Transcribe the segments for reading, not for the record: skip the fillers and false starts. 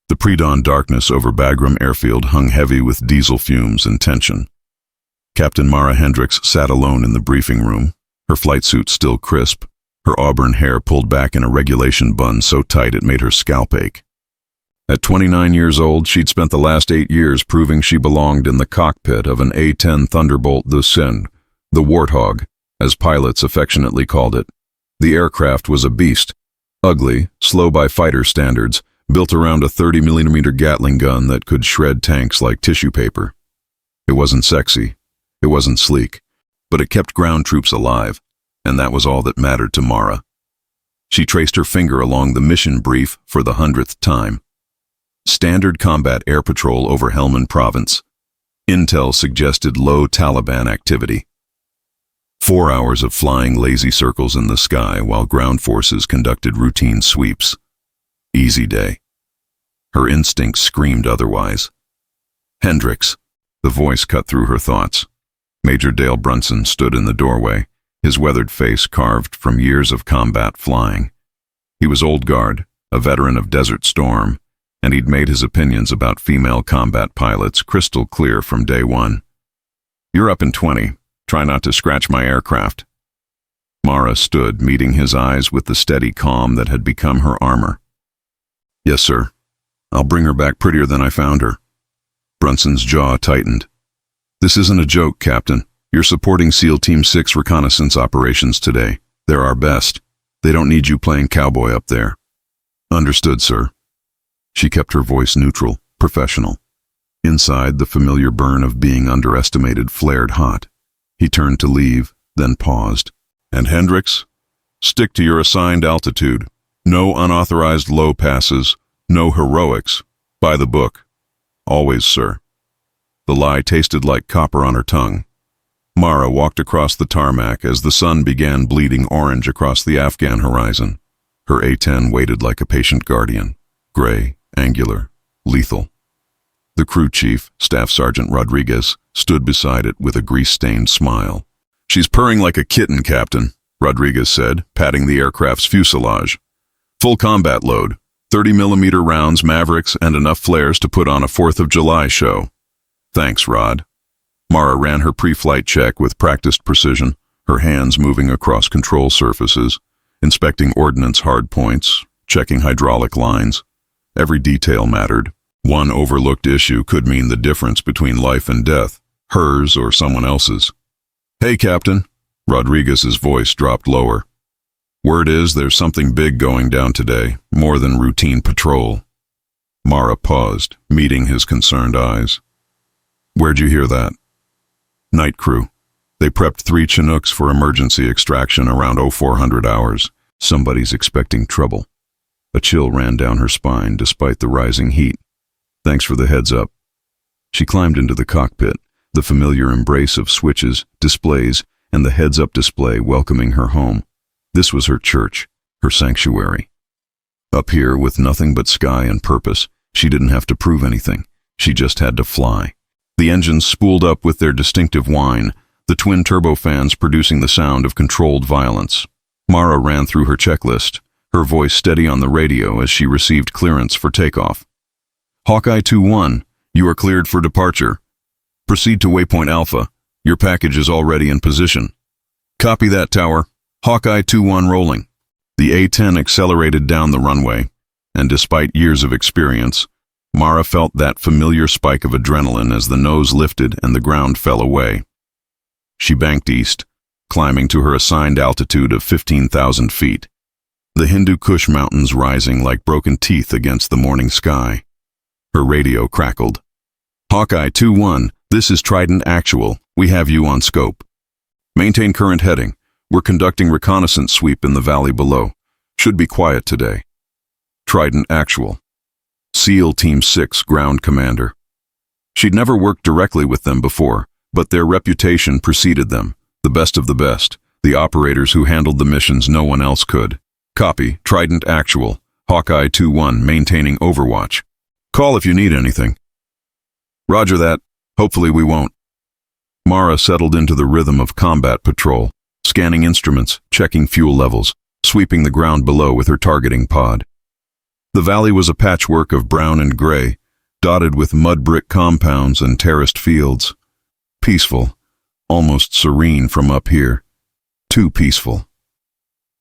The pre-dawn darkness over Bagram Airfield hung heavy with diesel fumes and tension. Captain Mara Hendricks sat alone in the briefing room, her flight suit still crisp, her auburn hair pulled back in a regulation bun so tight it made her scalp ache. At 29 years old, she'd spent the last 8 years proving she belonged in the cockpit of an A-10 Thunderbolt the Warthog, as pilots affectionately called it. The aircraft was a beast, ugly, slow by fighter standards, built around a 30mm Gatling gun that could shred tanks like tissue paper. It wasn't sexy, it wasn't sleek, but it kept ground troops alive, and that was all that mattered to Mara. She traced her finger along the mission brief for the 100th time. Standard combat air patrol over Helmand Province. Intel suggested low Taliban activity. 4 hours of flying lazy circles in the sky while ground forces conducted routine sweeps. Easy day. Her instincts screamed otherwise. Hendricks. The voice cut through her thoughts. Major Dale Brunson stood in the doorway, his weathered face carved from years of combat flying. He was old guard, a veteran of Desert Storm, and he'd made his opinions about female combat pilots crystal clear from day one. "You're up in 20. Try not to scratch my aircraft." Mara stood, meeting his eyes with the steady calm that had become her armor. "Yes, sir. I'll bring her back prettier than I found her." Brunson's jaw tightened. "This isn't a joke, Captain. You're supporting SEAL Team 6 reconnaissance operations today. They're our best. They don't need you playing cowboy up there." "Understood, sir." She kept her voice neutral, professional. Inside, the familiar burn of being underestimated flared hot. He turned to leave, then paused. "And Hendricks, stick to your assigned altitude. No unauthorized low passes, no heroics. By the book. Always, sir." The lie tasted like copper on her tongue. Mara walked across the tarmac as the sun began bleeding orange across the Afghan horizon. Her A-10 waited like a patient guardian, gray, angular, lethal. The crew chief, Staff Sergeant Rodriguez, stood beside it with a grease-stained smile. "She's purring like a kitten, Captain," Rodriguez said, patting the aircraft's fuselage. "Full combat load, 30mm rounds, Mavericks, and enough flares to put on a 4th of July show." "Thanks, Rod." Mara ran her pre-flight check with practiced precision, her hands moving across control surfaces, inspecting ordnance hardpoints, checking hydraulic lines. Every detail mattered. One overlooked issue could mean the difference between life and death, hers or someone else's. "Hey, Captain." Rodriguez's voice dropped lower. "Word is there's something big going down today, more than routine patrol." Mara paused, meeting his concerned eyes. "Where'd you hear that?" "Night crew. They prepped 3 Chinooks for emergency extraction around 0400 hours. Somebody's expecting trouble." A chill ran down her spine despite the rising heat. "Thanks for the heads up." She climbed into the cockpit, the familiar embrace of switches, displays, and the heads-up display welcoming her home. This was her church, her sanctuary. Up here, with nothing but sky and purpose, she didn't have to prove anything. She just had to fly. The engines spooled up with their distinctive whine, the twin turbofans producing the sound of controlled violence. Mara ran through her checklist, her voice steady on the radio as she received clearance for takeoff. "Hawkeye 2-1, you are cleared for departure. Proceed to Waypoint Alpha. Your package is already in position." "Copy that, Tower. Hawkeye 2-1 rolling." The A-10 accelerated down the runway, and despite years of experience, Mara felt that familiar spike of adrenaline as the nose lifted and the ground fell away. She banked east, climbing to her assigned altitude of 15,000 feet. The Hindu Kush Mountains rising like broken teeth against the morning sky. Her radio crackled. "Hawkeye 2-1, this is Trident Actual. We have you on scope. Maintain current heading. We're conducting reconnaissance sweep in the valley below. Should be quiet today." Trident Actual. SEAL Team 6 Ground Commander. She'd never worked directly with them before, but their reputation preceded them, the best of the best, the operators who handled the missions no one else could. "Copy, Trident Actual, Hawkeye 2-1, maintaining overwatch. Call if you need anything." "Roger that. Hopefully we won't." Mara settled into the rhythm of combat patrol, scanning instruments, checking fuel levels, sweeping the ground below with her targeting pod. The valley was a patchwork of brown and gray, dotted with mud brick compounds and terraced fields. Peaceful, almost serene from up here. Too peaceful.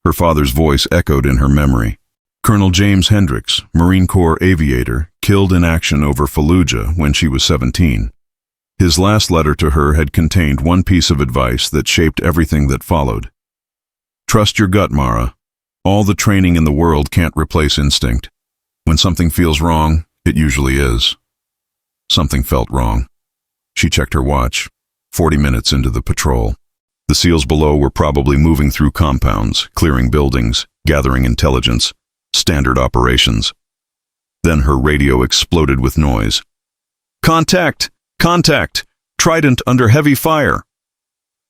Her father's voice echoed in her memory. Colonel James Hendricks, Marine Corps aviator, killed in action over Fallujah when she was 17. His last letter to her had contained one piece of advice that shaped everything that followed. Trust your gut, Mara. All the training in the world can't replace instinct. When something feels wrong, it usually is. Something felt wrong. She checked her watch. 40 minutes into the patrol. The SEALs below were probably moving through compounds, clearing buildings, gathering intelligence, standard operations. Then her radio exploded with noise. Contact! Contact! Trident under heavy fire!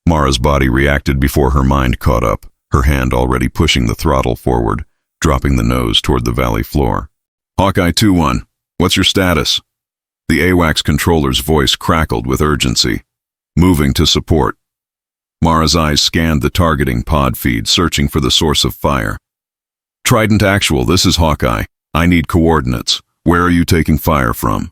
Mara's body reacted before her mind caught up, her hand already pushing the throttle forward, dropping the nose toward the valley floor. Hawkeye 2-1, what's your status? The AWACS controller's voice crackled with urgency. Moving to support. Mara's eyes scanned the targeting pod feed, searching for the source of fire. Trident Actual, this is Hawkeye. I need coordinates. Where are you taking fire from?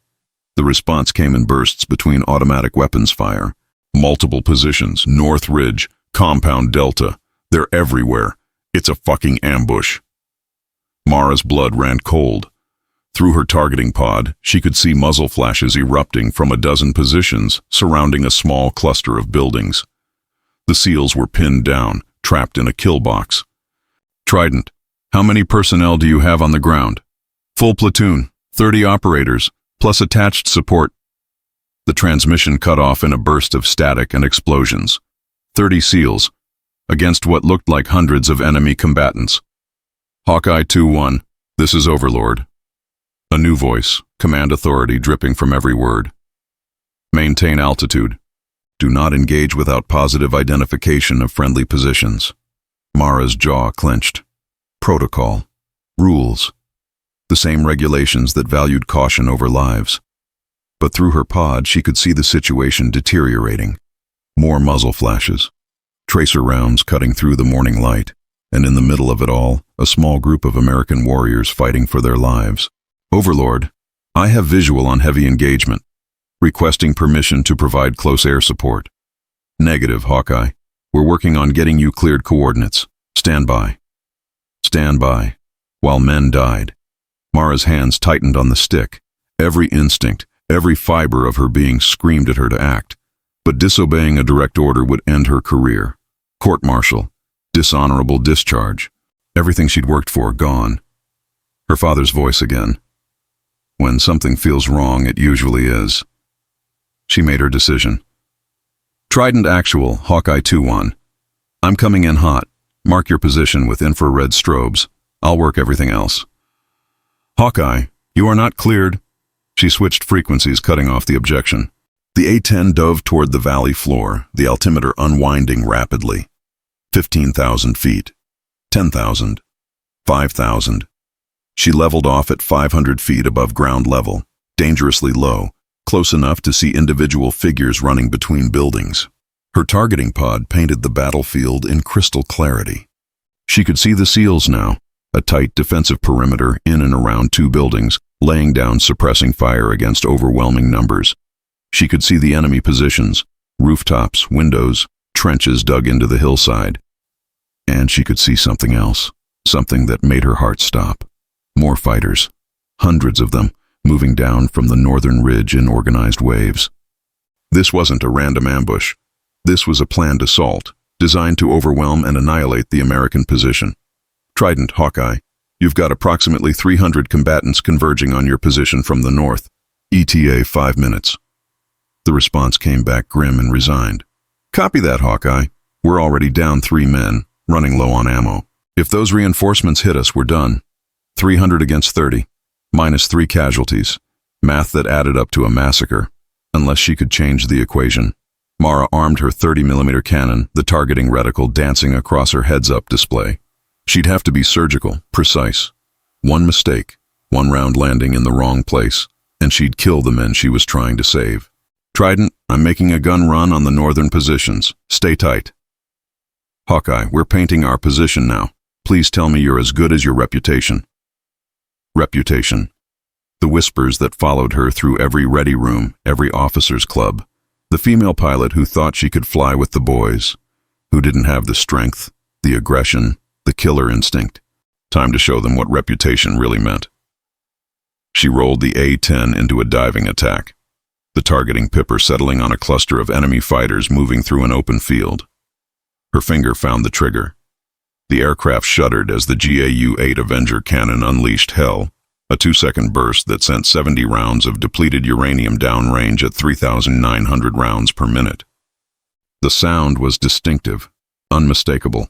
The response came in bursts between automatic weapons fire. Multiple positions, North Ridge, Compound Delta. They're everywhere. It's a fucking ambush. Mara's blood ran cold. Through her targeting pod, she could see muzzle flashes erupting from a dozen positions surrounding a small cluster of buildings. The SEALs were pinned down, trapped in a kill box. Trident, how many personnel do you have on the ground? Full platoon, 30 operators, plus attached support. The transmission cut off in a burst of static and explosions. 30 SEALs, against what looked like hundreds of enemy combatants. Hawkeye 2-1, this is Overlord. A new voice, command authority dripping from every word. Maintain altitude. Do not engage without positive identification of friendly positions. Mara's jaw clenched. Protocol. Rules. The same regulations that valued caution over lives. But through her pod, she could see the situation deteriorating. More muzzle flashes. Tracer rounds cutting through the morning light. And in the middle of it all, a small group of American warriors fighting for their lives. Overlord, I have visual on heavy engagement. Requesting permission to provide close air support. Negative, Hawkeye. We're working on getting you cleared coordinates. Stand by. Stand by. While men died. Mara's hands tightened on the stick. Every instinct, every fiber of her being screamed at her to act. But disobeying a direct order would end her career. Court-martial. Dishonorable discharge. Everything she'd worked for gone. Her father's voice again. When something feels wrong, it usually is. She made her decision. Trident Actual, Hawkeye 2-1. I'm coming in hot. Mark your position with infrared strobes. I'll work everything else. Hawkeye, you are not cleared. She switched frequencies, cutting off the objection. The A-10 dove toward the valley floor, the altimeter unwinding rapidly. 15,000 feet. 10,000. 5,000. She leveled off at 500 feet above ground level, dangerously low, close enough to see individual figures running between buildings. Her targeting pod painted the battlefield in crystal clarity. She could see the SEALs now, a tight defensive perimeter in and around two buildings, laying down suppressing fire against overwhelming numbers. She could see the enemy positions, rooftops, windows, trenches dug into the hillside. And she could see something else, something that made her heart stop. More fighters, hundreds of them, moving down from the northern ridge in organized waves. This wasn't a random ambush. This was a planned assault, designed to overwhelm and annihilate the American position. Trident, Hawkeye, you've got approximately 300 combatants converging on your position from the north. ETA 5 minutes. The response came back grim and resigned. Copy that, Hawkeye. We're already down 3 men, running low on ammo. If those reinforcements hit us, we're done. 300 against 30, minus 3 casualties. Math that added up to a massacre, unless she could change the equation. Mara armed her 30mm cannon, the targeting reticle dancing across her heads-up display. She'd have to be surgical, precise. One mistake, one round landing in the wrong place, and she'd kill the men she was trying to save. Trident, I'm making a gun run on the northern positions. Stay tight. Hawkeye, we're painting our position now. Please tell me you're as good as your reputation. reputation. The whispers that followed her through every ready room, every officer's club. The female pilot who thought she could fly with the boys, who didn't have the strength, the aggression, the killer instinct. Time to show them what reputation really meant. She rolled the A-10 into a diving attack, the targeting pipper settling on a cluster of enemy fighters moving through an open field. Her finger found the trigger. The aircraft shuddered as the GAU-8 Avenger cannon unleashed hell, a 2-second burst that sent 70 rounds of depleted uranium downrange at 3,900 rounds per minute. The sound was distinctive, unmistakable.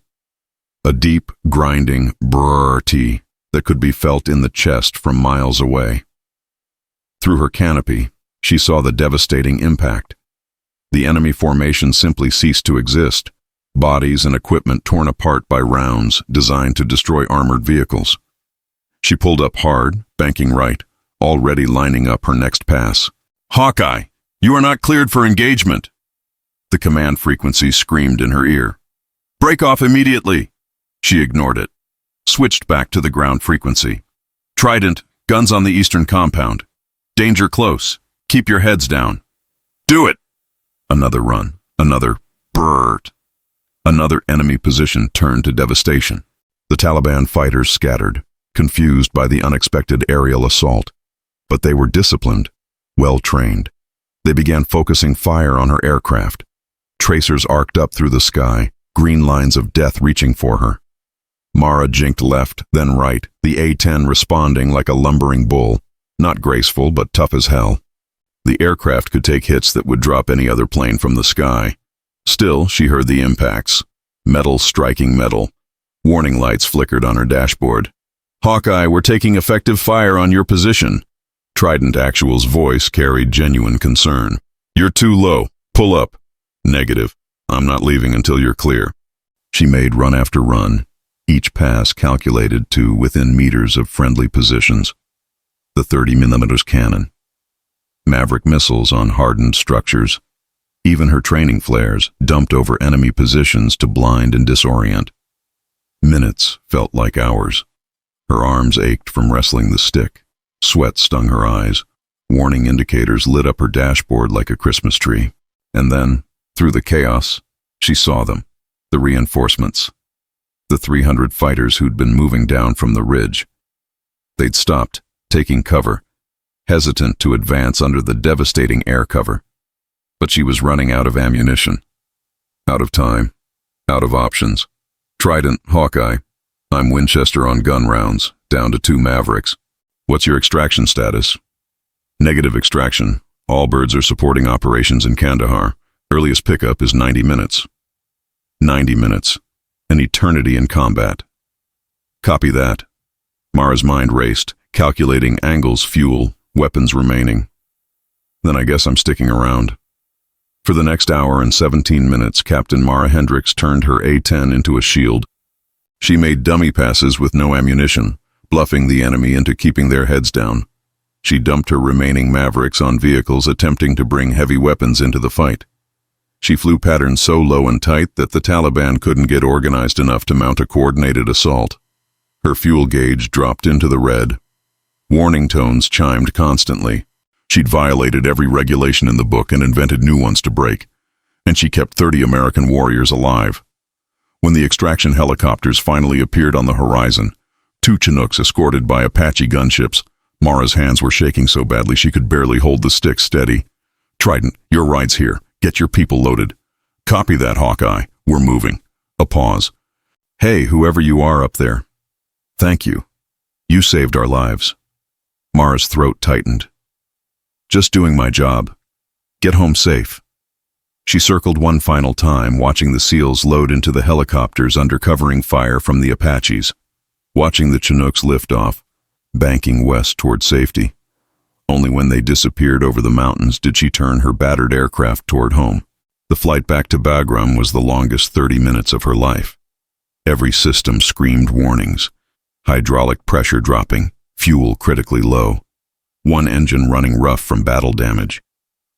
A deep, grinding brrrr that could be felt in the chest from miles away. Through her canopy, she saw the devastating impact. The enemy formation simply ceased to exist, bodies and equipment torn apart by rounds designed to destroy armored vehicles. She pulled up hard, banking right, already lining up her next pass. "Hawkeye, you are not cleared for engagement!" The command frequency screamed in her ear. "Break off immediately!" She ignored it, switched back to the ground frequency. "Trident, guns on the eastern compound. Danger close. Keep your heads down." "Do it!" Another run, another brrrt. Another enemy position turned to devastation. The Taliban fighters scattered, confused by the unexpected aerial assault. But they were disciplined, well-trained. They began focusing fire on her aircraft. Tracers arced up through the sky, green lines of death reaching for her. Mara jinked left, then right, the A-10 responding like a lumbering bull, not graceful but tough as hell. The aircraft could take hits that would drop any other plane from the sky. Still, she heard the impacts. Metal striking metal. Warning lights flickered on her dashboard. "Hawkeye, we're taking effective fire on your position." Trident Actual's voice carried genuine concern. "You're too low. Pull up." "Negative. I'm not leaving until you're clear." She made run after run, each pass calculated to within meters of friendly positions. The 30mm cannon. Maverick missiles on hardened structures. Even her training flares dumped over enemy positions to blind and disorient. Minutes felt like hours. Her arms ached from wrestling the stick. Sweat stung her eyes. Warning indicators lit up her dashboard like a Christmas tree. And then, through the chaos, she saw them. The reinforcements. The 300 fighters who'd been moving down from the ridge. They'd stopped, taking cover, hesitant to advance under the devastating air cover. But she was running out of ammunition. Out of time. Out of options. "Trident, Hawkeye. I'm Winchester on gun rounds, down to 2 Mavericks. What's your extraction status?" "Negative extraction. All birds are supporting operations in Kandahar. Earliest pickup is 90 minutes. 90 minutes. An eternity in combat." "Copy that." Mara's mind raced, calculating angles, fuel, weapons remaining. "Then I guess I'm sticking around." For the next hour and 17 minutes, Captain Mara Hendricks turned her A-10 into a shield. She made dummy passes with no ammunition, bluffing the enemy into keeping their heads down. She dumped her remaining Mavericks on vehicles attempting to bring heavy weapons into the fight. She flew patterns so low and tight that the Taliban couldn't get organized enough to mount a coordinated assault. Her fuel gauge dropped into the red. Warning tones chimed constantly. She'd violated every regulation in the book and invented new ones to break. And she kept 30 American warriors alive. When the extraction helicopters finally appeared on the horizon, 2 Chinooks escorted by Apache gunships, Mara's hands were shaking so badly she could barely hold the stick steady. "Trident, your ride's here. Get your people loaded." "Copy that, Hawkeye. We're moving." A pause. "Hey, whoever you are up there. Thank you. You saved our lives." Mara's throat tightened. "Just doing my job. Get home safe." She circled one final time, watching the SEALs load into the helicopters under covering fire from the Apaches, watching the Chinooks lift off, banking west toward safety. Only when they disappeared over the mountains did she turn her battered aircraft toward home. The flight back to Bagram was the longest 30 minutes of her life. Every system screamed warnings. Hydraulic pressure dropping, fuel critically low. One engine running rough from battle damage.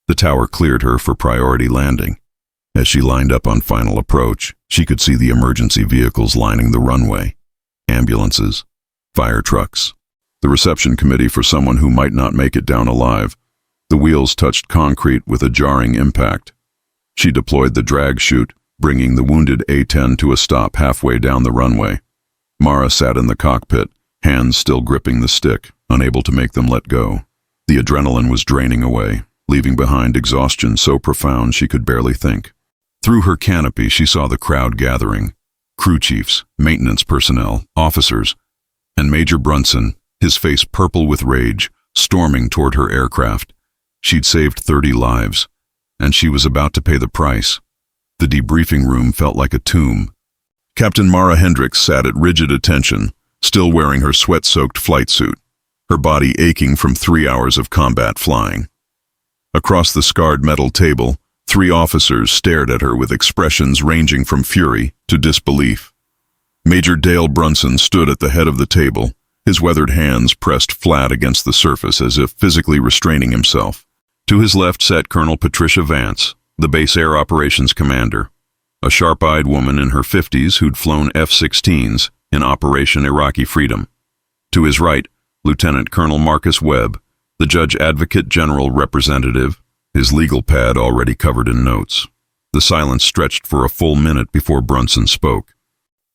The tower cleared her for priority landing. As she lined up on final approach, she could see the emergency vehicles lining the runway. Ambulances, fire trucks, The reception committee for someone who might not make it down alive. The wheels touched concrete with a jarring impact. She deployed the drag chute, bringing the wounded A-10 to a stop halfway down the runway. Mara sat in the cockpit, hands still gripping the stick, unable to make them let go. The adrenaline was draining away, leaving behind exhaustion so profound she could barely think. Through her canopy, she saw the crowd gathering. Crew chiefs, maintenance personnel, officers, and Major Brunson, his face purple with rage, storming toward her aircraft. She'd saved 30 lives, and she was about to pay the price. The debriefing room felt like a tomb. Captain Mara Hendricks sat at rigid attention, still wearing her sweat-soaked flight suit, her body aching from 3 hours of combat flying. Across the scarred metal table, 3 officers stared at her with expressions ranging from fury to disbelief. Major Dale Brunson stood at the head of the table, his weathered hands pressed flat against the surface as if physically restraining himself. To his left sat Colonel Patricia Vance, the base air operations commander, a sharp-eyed woman in her 50s who'd flown F-16s in Operation Iraqi Freedom. To his right, Lieutenant Colonel Marcus Webb, the Judge Advocate General representative, his legal pad already covered in notes. The silence stretched for a full minute before Brunson spoke.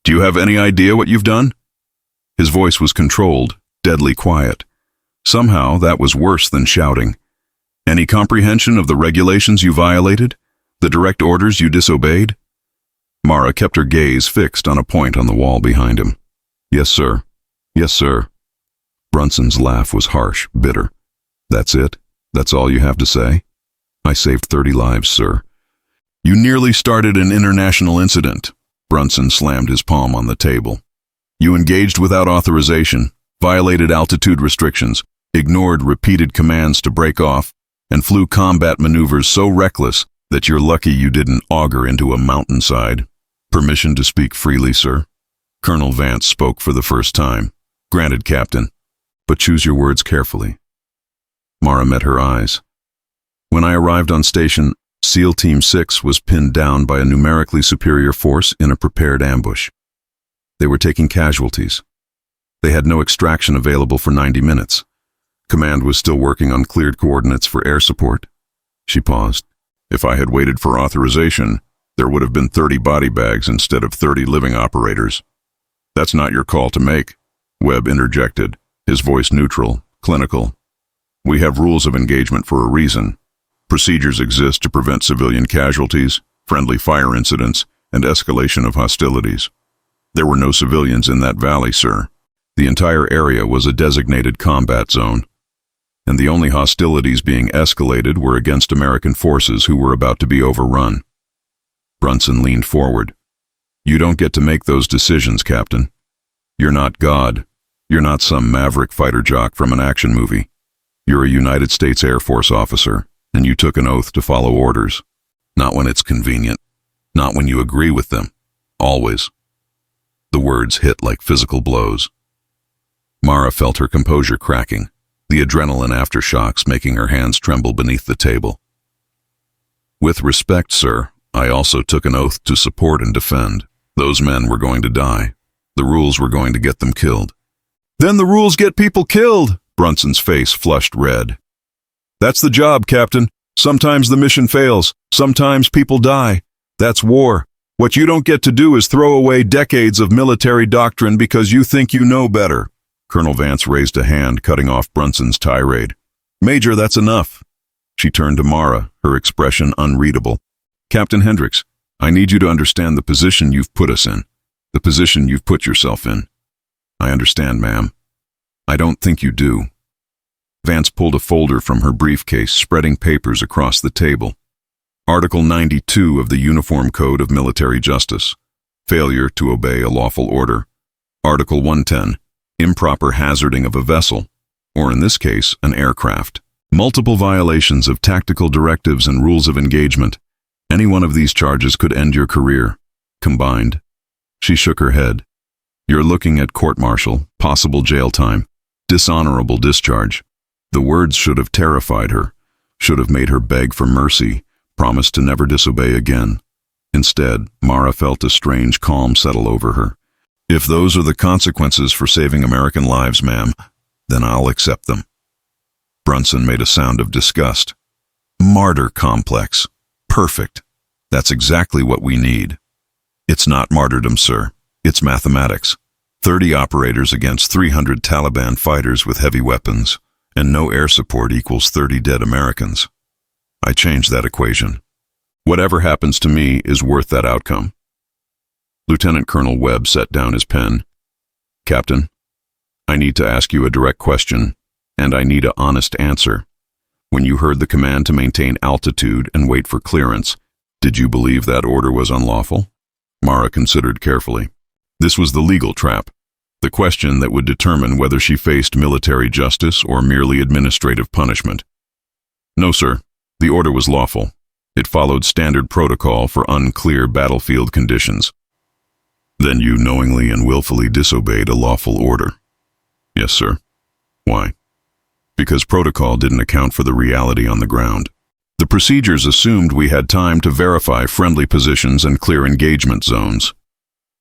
"Do you have any idea what you've done?" His voice was controlled, deadly quiet. Somehow that was worse than shouting. "Any comprehension of the regulations you violated? The direct orders you disobeyed?" Mara kept her gaze fixed on a point on the wall behind him. "Yes, sir. Yes, sir." Brunson's laugh was harsh, bitter. "That's it? That's all you have to say?" "I saved 30 lives, sir." "You nearly started an international incident." Brunson slammed his palm on the table. "You engaged without authorization, violated altitude restrictions, ignored repeated commands to break off, and flew combat maneuvers so reckless that you're lucky you didn't auger into a mountainside." "Permission to speak freely, sir." Colonel Vance spoke for the first time. "Granted, Captain, but choose your words carefully." Mara met her eyes. "When I arrived on station, SEAL Team 6 was pinned down by a numerically superior force in a prepared ambush. They were taking casualties. They had no extraction available for 90 minutes. Command was still working on cleared coordinates for air support." She paused. "If I had waited for authorization, there would have been 30 body bags instead of 30 living operators." "That's not your call to make," Webb interjected, his voice neutral, clinical. "We have rules of engagement for a reason. Procedures exist to prevent civilian casualties, friendly fire incidents, and escalation of hostilities. There were no civilians in that valley, sir. The entire area was a designated combat zone, and the only hostilities being escalated were against American forces who were about to be overrun." Brunson leaned forward. "You don't get to make those decisions, Captain. You're not God. You're not some maverick fighter jock from an action movie. You're a United States Air Force officer, and you took an oath to follow orders. Not when it's convenient. Not when you agree with them. Always." The words hit like physical blows. Mara felt her composure cracking, the adrenaline aftershocks making her hands tremble beneath the table. "With respect, sir, I also took an oath to support and defend. Those men were going to die. The rules were going to get them killed." "Then the rules get people killed!" Brunson's face flushed red. "That's the job, Captain. Sometimes the mission fails. Sometimes people die. That's war. What you don't get to do is throw away decades of military doctrine because you think you know better." Colonel Vance raised a hand, cutting off Brunson's tirade. "Major, that's enough." She turned to Mara, her expression unreadable. "Captain Hendricks, I need you to understand the position you've put us in. The position you've put yourself in." "I understand, ma'am." "I don't think you do." Vance pulled a folder from her briefcase, spreading papers across the table. Article 92 of the Uniform Code of Military Justice. Failure to obey a lawful order. Article 110. Improper hazarding of a vessel, or in this case, an aircraft. Multiple violations of tactical directives and rules of engagement. Any one of these charges could end your career. Combined. She shook her head. "You're looking at court-martial, possible jail time, dishonorable discharge." The words should have terrified her, should have made her beg for mercy, promise to never disobey again. Instead, Mara felt a strange calm settle over her. "If those are the consequences for saving American lives, ma'am, Then I'll accept them. Brunson made a sound of disgust. Martyr complex. Perfect. That's exactly what we need. It's not martyrdom, sir. It's mathematics. 30 operators against 300 Taliban fighters with heavy weapons, and no air support equals 30 dead Americans. I changed that equation. Whatever happens to me is worth that outcome. Lieutenant Colonel Webb set down his pen. Captain, I need to ask you a direct question, and I need an honest answer. When you heard the command to maintain altitude and wait for clearance, did you believe that order was unlawful? Mara considered carefully. This was the legal trap, the question that would determine whether she faced military justice or merely administrative punishment. No, sir. The order was lawful. It followed standard protocol for unclear battlefield conditions. Then you knowingly and willfully disobeyed a lawful order. Yes, sir. Why? Because protocol didn't account for the reality on the ground. The procedures assumed we had time to verify friendly positions and clear engagement zones.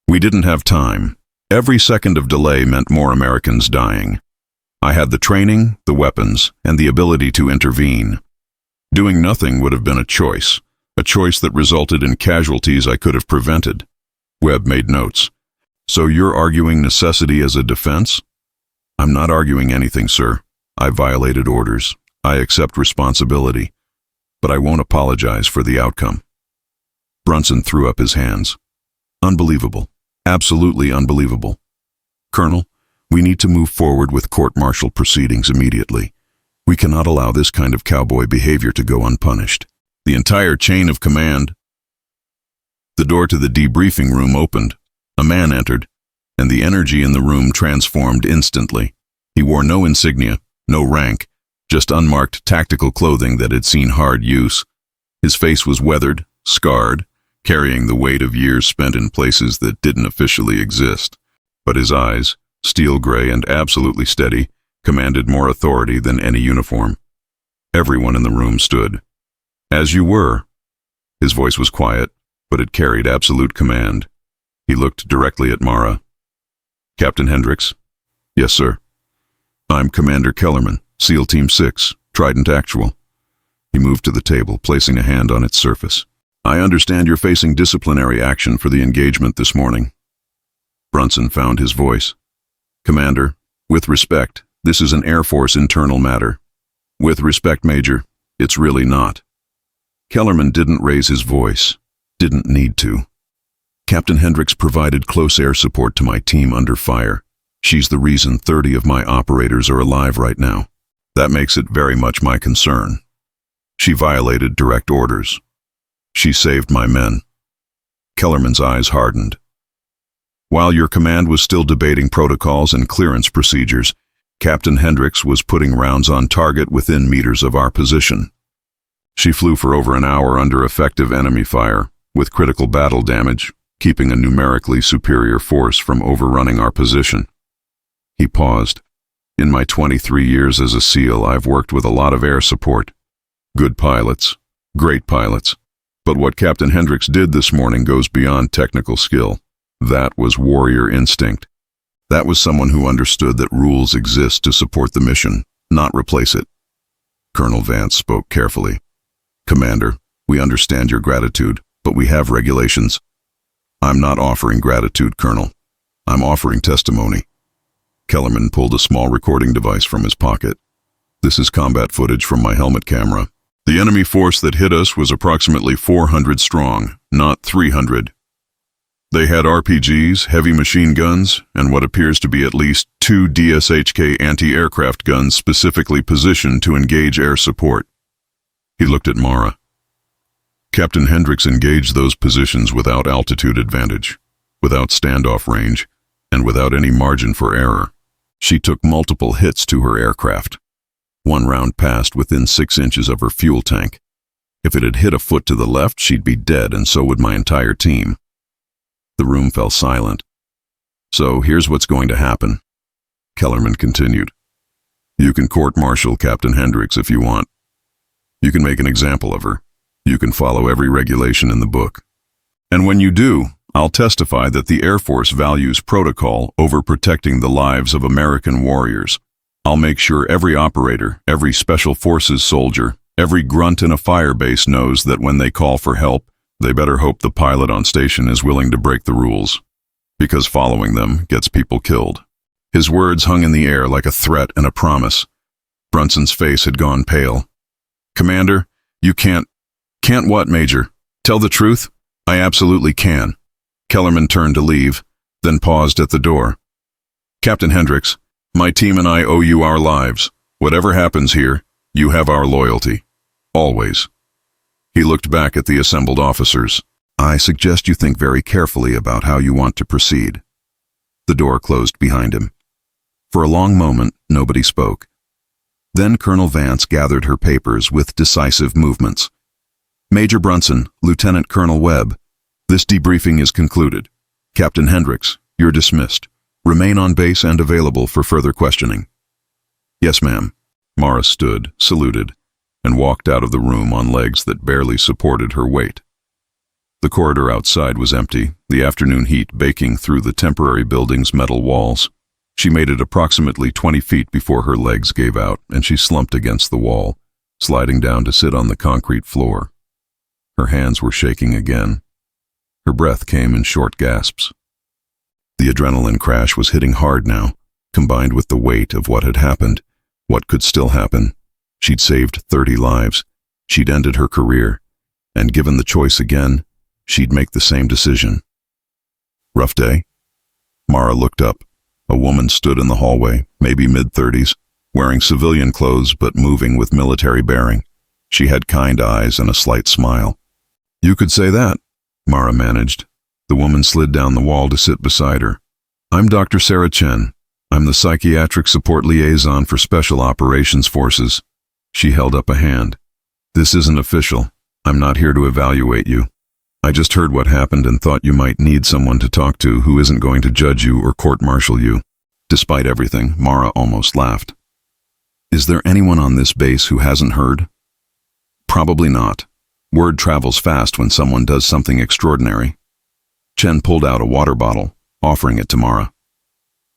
We didn't have time. Every second of delay meant more Americans dying. I had the training, the weapons, and the ability to intervene. Doing nothing would have been a choice that resulted in casualties I could have prevented. Webb made notes. So you're arguing necessity as a defense? I'm not arguing anything, sir. I violated orders. I accept responsibility. But I won't apologize for the outcome. Brunson threw up his hands. Unbelievable. Absolutely unbelievable. Colonel, we need to move forward with court-martial proceedings immediately. We cannot allow this kind of cowboy behavior to go unpunished. The entire chain of command. The door to the debriefing room opened. A man entered, and the energy in the room transformed instantly. He wore no insignia, no rank, just unmarked tactical clothing that had seen hard use. His face was weathered, scarred, carrying the weight of years spent in places that didn't officially exist. But his eyes, steel gray and absolutely steady, commanded more authority than any uniform. Everyone in the room stood. As you were. His voice was quiet, but it carried absolute command. He looked directly at Mara. Captain Hendricks? Yes, sir. I'm Commander Kellerman, SEAL Team 6, Trident Actual. He moved to the table, placing a hand on its surface. I understand you're facing disciplinary action for the engagement this morning. Brunson found his voice. Commander, with respect, this is an Air Force internal matter. With respect, Major, it's really not. Kellerman didn't raise his voice. Didn't need to. Captain Hendricks provided close air support to my team under fire. She's the reason 30 of my operators are alive right now. That makes it very much my concern. She violated direct orders. She saved my men. Kellerman's eyes hardened. While your command was still debating protocols and clearance procedures, Captain Hendricks was putting rounds on target within meters of our position. She flew for over an hour under effective enemy fire, with critical battle damage, keeping a numerically superior force from overrunning our position. He paused. In my 23 years as a SEAL, I've worked with a lot of air support. Good pilots, great pilots. But what Captain Hendricks did this morning goes beyond technical skill. That was warrior instinct. That was someone who understood that rules exist to support the mission, not replace it. Colonel Vance spoke carefully. Commander, we understand your gratitude, but we have regulations. I'm not offering gratitude, Colonel. I'm offering testimony. Kellerman pulled a small recording device from his pocket. This is combat footage from my helmet camera. The enemy force that hit us was approximately 400 strong, not 300. They had RPGs, heavy machine guns, and what appears to be at least 2 DSHK anti-aircraft guns specifically positioned to engage air support. He looked at Mara. Captain Hendricks engaged those positions without altitude advantage, without standoff range, and without any margin for error. She took multiple hits to her aircraft. One round passed within 6 inches of her fuel tank. If it had hit a foot to the left, she'd be dead, and so would my entire team. The room fell silent. So here's what's going to happen. Kellerman continued. You can court-martial Captain Hendricks if you want. You can make an example of her. You can follow every regulation in the book. And when you do, I'll testify that the Air Force values protocol over protecting the lives of American warriors. I'll make sure every operator, every special forces soldier, every grunt in a fire base knows that when they call for help, they better hope the pilot on station is willing to break the rules, because following them gets people killed." His words hung in the air like a threat and a promise. Brunson's face had gone pale. "Commander, you can't..." "Can't what, Major? Tell the truth? I absolutely can." Kellerman turned to leave, then paused at the door. "Captain Hendricks, my team and I owe you our lives. Whatever happens here, you have our loyalty. Always." He looked back at the assembled officers. "I suggest you think very carefully about how you want to proceed." The door closed behind him. For a long moment, nobody spoke. Then Colonel Vance gathered her papers with decisive movements. "Major Brunson, Lieutenant Colonel Webb, this debriefing is concluded. Captain Hendricks, you're dismissed. Remain on base and available for further questioning." "Yes, ma'am." Mara stood, saluted, and walked out of the room on legs that barely supported her weight. The corridor outside was empty, the afternoon heat baking through the temporary building's metal walls. She made it approximately 20 feet before her legs gave out, and she slumped against the wall, sliding down to sit on the concrete floor. Her hands were shaking again. Her breath came in short gasps. The adrenaline crash was hitting hard now, combined with the weight of what had happened, what could still happen. She'd saved 30 lives. She'd ended her career. And given the choice again, she'd make the same decision. "Rough day?" Mara looked up. A woman stood in the hallway, maybe mid-30s, wearing civilian clothes but moving with military bearing. She had kind eyes and a slight smile. "You could say that," Mara managed. The woman slid down the wall to sit beside her. "I'm Dr. Sarah Chen. I'm the Psychiatric Support Liaison for Special Operations Forces." She held up a hand. "This isn't official. I'm not here to evaluate you. I just heard what happened and thought you might need someone to talk to who isn't going to judge you or court-martial you." Despite everything, Mara almost laughed. "Is there anyone on this base who hasn't heard?" "Probably not. Word travels fast when someone does something extraordinary." Chen pulled out a water bottle, offering it to Mara.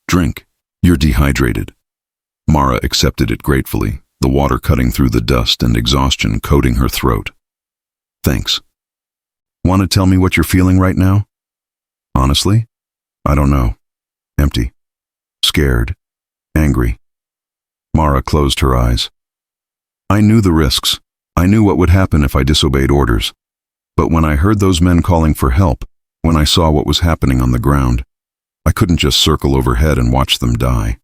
"Drink. You're dehydrated." Mara accepted it gratefully, the water cutting through the dust and exhaustion coating her throat. "Thanks. Want to tell me what you're feeling right now?" "Honestly, I don't know. Empty. Scared. Angry." Mara closed her eyes. "I knew the risks. I knew what would happen if I disobeyed orders. But when I heard those men calling for help, when I saw what was happening on the ground, I couldn't just circle overhead and watch them die."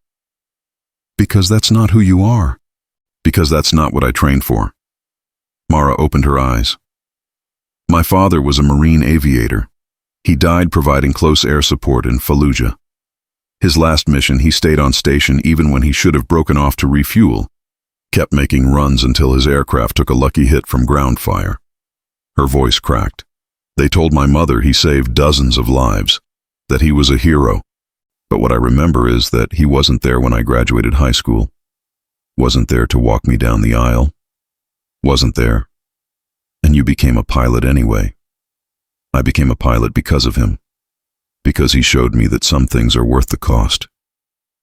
"Because that's not who you are." "Because that's not what I trained for." Mara opened her eyes. "My father was a Marine aviator. He died providing close air support in Fallujah. His last mission, he stayed on station even when he should have broken off to refuel, kept making runs until his aircraft took a lucky hit from ground fire." Her voice cracked. "They told my mother he saved dozens of lives, that he was a hero. But what I remember is that he wasn't there when I graduated high school. Wasn't there to walk me down the aisle. Wasn't there. And you became a pilot anyway. I became a pilot because of him. Because he showed me that some things are worth the cost.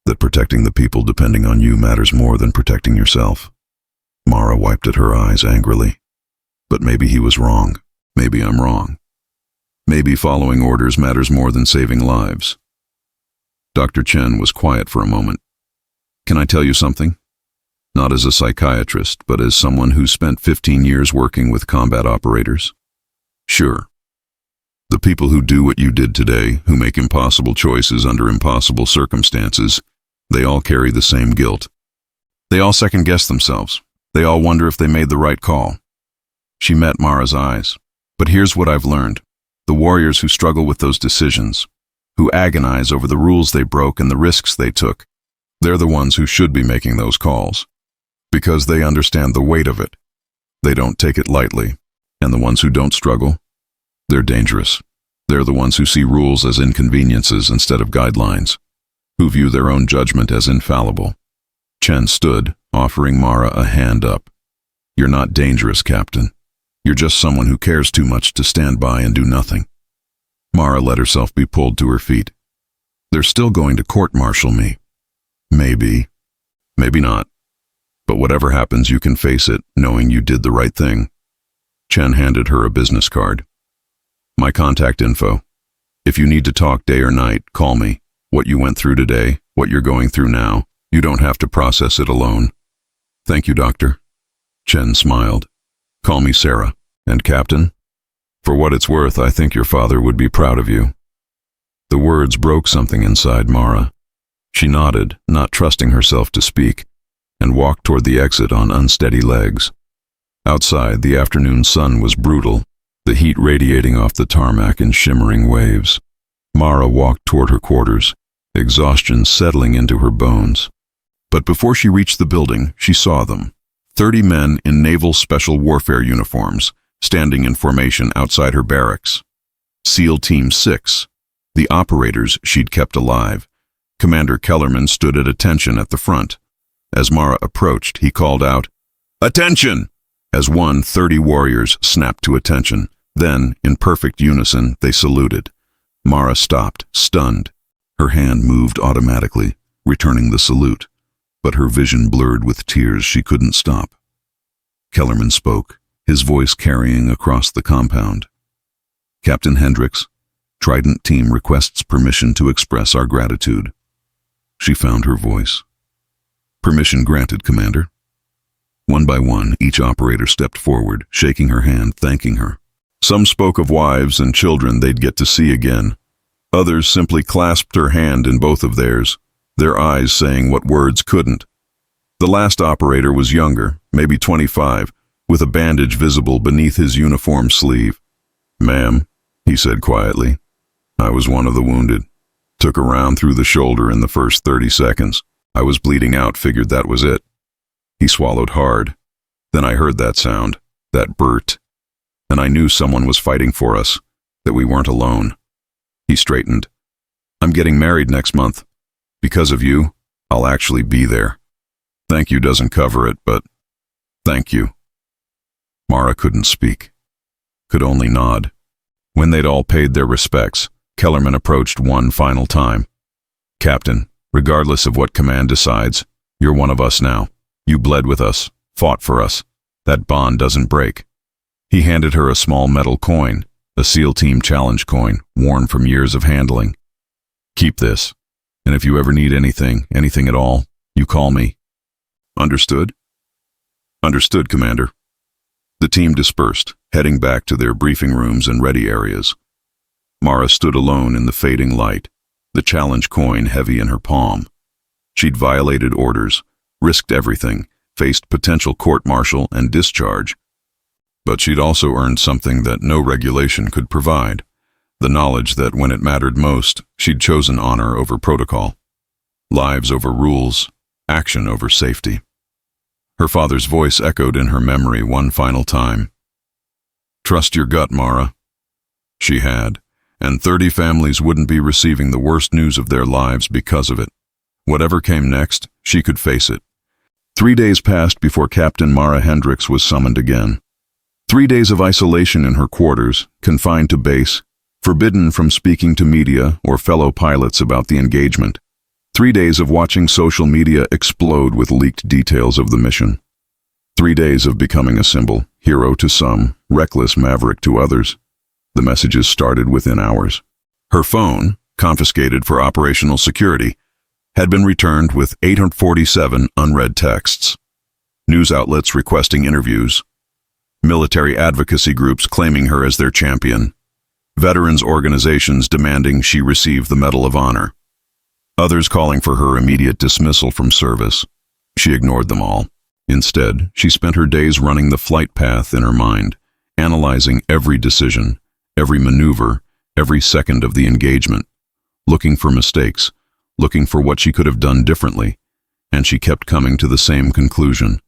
That protecting the people depending on you matters more than protecting yourself." Mara wiped at her eyes angrily. "But maybe he was wrong. Maybe I'm wrong. Maybe following orders matters more than saving lives." Dr. Chen was quiet for a moment. "Can I tell you something? Not as a psychiatrist, but as someone who spent 15 years working with combat operators. Sure. The people who do what you did today, who make impossible choices under impossible circumstances, they all carry the same guilt. They all second-guess themselves. They all wonder if they made the right call." She met Mara's eyes. "But here's what I've learned. The warriors who struggle with those decisions, who agonize over the rules they broke and the risks they took, they're the ones who should be making those calls. Because they understand the weight of it. They don't take it lightly. And the ones who don't struggle, they're dangerous. They're the ones who see rules as inconveniences instead of guidelines, who view their own judgment as infallible." Chen stood, offering Mara a hand up. "You're not dangerous, Captain. You're just someone who cares too much to stand by and do nothing." Mara let herself be pulled to her feet. "They're still going to court-martial me. Maybe. Maybe not. But whatever happens, you can face it, knowing you did the right thing. Chen handed her a business card. My contact info. If you need to talk day or night, call me. What you went through today, what you're going through now, you don't have to process it alone. Thank you, Doctor. Chen smiled. Call me Sarah. And Captain? For what it's worth, I think your father would be proud of you. The words broke something inside Mara. She nodded, not trusting herself to speak, and walked toward the exit on unsteady legs. Outside, the afternoon sun was brutal, the heat radiating off the tarmac in shimmering waves. Mara walked toward her quarters, exhaustion settling into her bones. But before she reached the building, she saw them. 30 men in naval special warfare uniforms, standing in formation outside her barracks. SEAL Team 6, the operators she'd kept alive. Commander Kellerman stood at attention at the front. As Mara approached, he called out, "Attention!" As 30 warriors snapped to attention. Then, in perfect unison, they saluted. Mara stopped, stunned. Her hand moved automatically, returning the salute, but her vision blurred with tears she couldn't stop. Kellerman spoke, his voice carrying across the compound. "Captain Hendricks, Trident Team requests permission to express our gratitude." She found her voice. "Permission granted, Commander." One by one, each operator stepped forward, shaking her hand, thanking her. Some spoke of wives and children they'd get to see again. Others simply clasped her hand in both of theirs, their eyes saying what words couldn't. The last operator was younger, maybe 25, with a bandage visible beneath his uniform sleeve. "Ma'am," he said quietly, "I was one of the wounded. Took a round through the shoulder in the first 30 seconds. I was bleeding out, figured that was it." He swallowed hard. Then I heard that sound, that burt, and I knew someone was fighting for us, that we weren't alone. He straightened. "I'm getting married next month. Because of you, I'll actually be there. Thank you doesn't cover it, but thank you." Mara couldn't speak, could only nod. When they'd all paid their respects, Kellerman approached one final time. "Captain, regardless of what command decides, you're one of us now. You bled with us, fought for us. That bond doesn't break." He handed her a small metal coin, a SEAL Team challenge coin, worn from years of handling. "Keep this, and if you ever need anything at all, you call me." "Understood?" "Understood, Commander." The team dispersed, heading back to their briefing rooms and ready areas. Mara stood alone in the fading light, the challenge coin heavy in her palm. She'd violated orders, risked everything, faced potential court-martial and discharge. But she'd also earned something that no regulation could provide, the knowledge that when it mattered most, she'd chosen honor over protocol. Lives over rules, action over safety. Her father's voice echoed in her memory one final time. "Trust your gut, Mara." She had, and 30 families wouldn't be receiving the worst news of their lives because of it. Whatever came next, she could face it. 3 days passed before Captain Mara Hendricks was summoned again. 3 days of isolation in her quarters, confined to base, forbidden from speaking to media or fellow pilots about the engagement. 3 days of watching social media explode with leaked details of the mission. 3 days of becoming a symbol, hero to some, reckless maverick to others. The messages started within hours. Her phone, confiscated for operational security, had been returned with 847 unread texts. News outlets requesting interviews. Military advocacy groups claiming her as their champion. Veterans organizations demanding she receive the Medal of Honor. Others calling for her immediate dismissal from service. She ignored them all. Instead, she spent her days running the flight path in her mind, analyzing every decision, every maneuver, every second of the engagement, looking for mistakes, looking for what she could have done differently, and she kept coming to the same conclusion.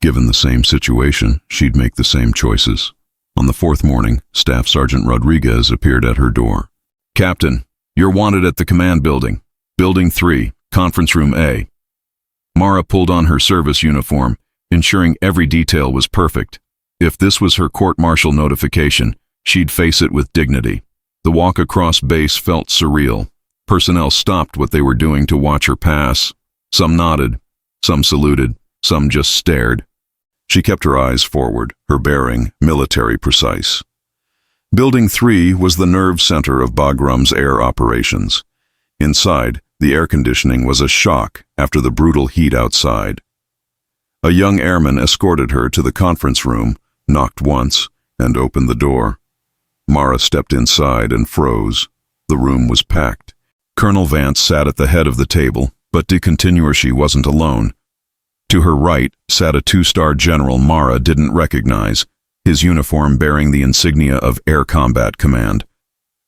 Given the same situation, she'd make the same choices. On the 4th morning, Staff Sergeant Rodriguez appeared at her door. "Captain, you're wanted at the command building. Building 3, Conference Room A." Mara pulled on her service uniform, ensuring every detail was perfect. If this was her court-martial notification, she'd face it with dignity. The walk across base felt surreal. Personnel stopped what they were doing to watch her pass. Some nodded, Some saluted, some just stared. She kept her eyes forward, her bearing military precise. Building 3 was the nerve center of Bagram's air operations. Inside, the air conditioning was a shock after the brutal heat outside. A young airman escorted her to the conference room, knocked once, and opened the door. Mara stepped inside and froze. The room was packed. Colonel Vance sat at the head of the table, but de continuer she wasn't alone. To her right sat a 2-star general Mara didn't recognize, his uniform bearing the insignia of Air Combat Command.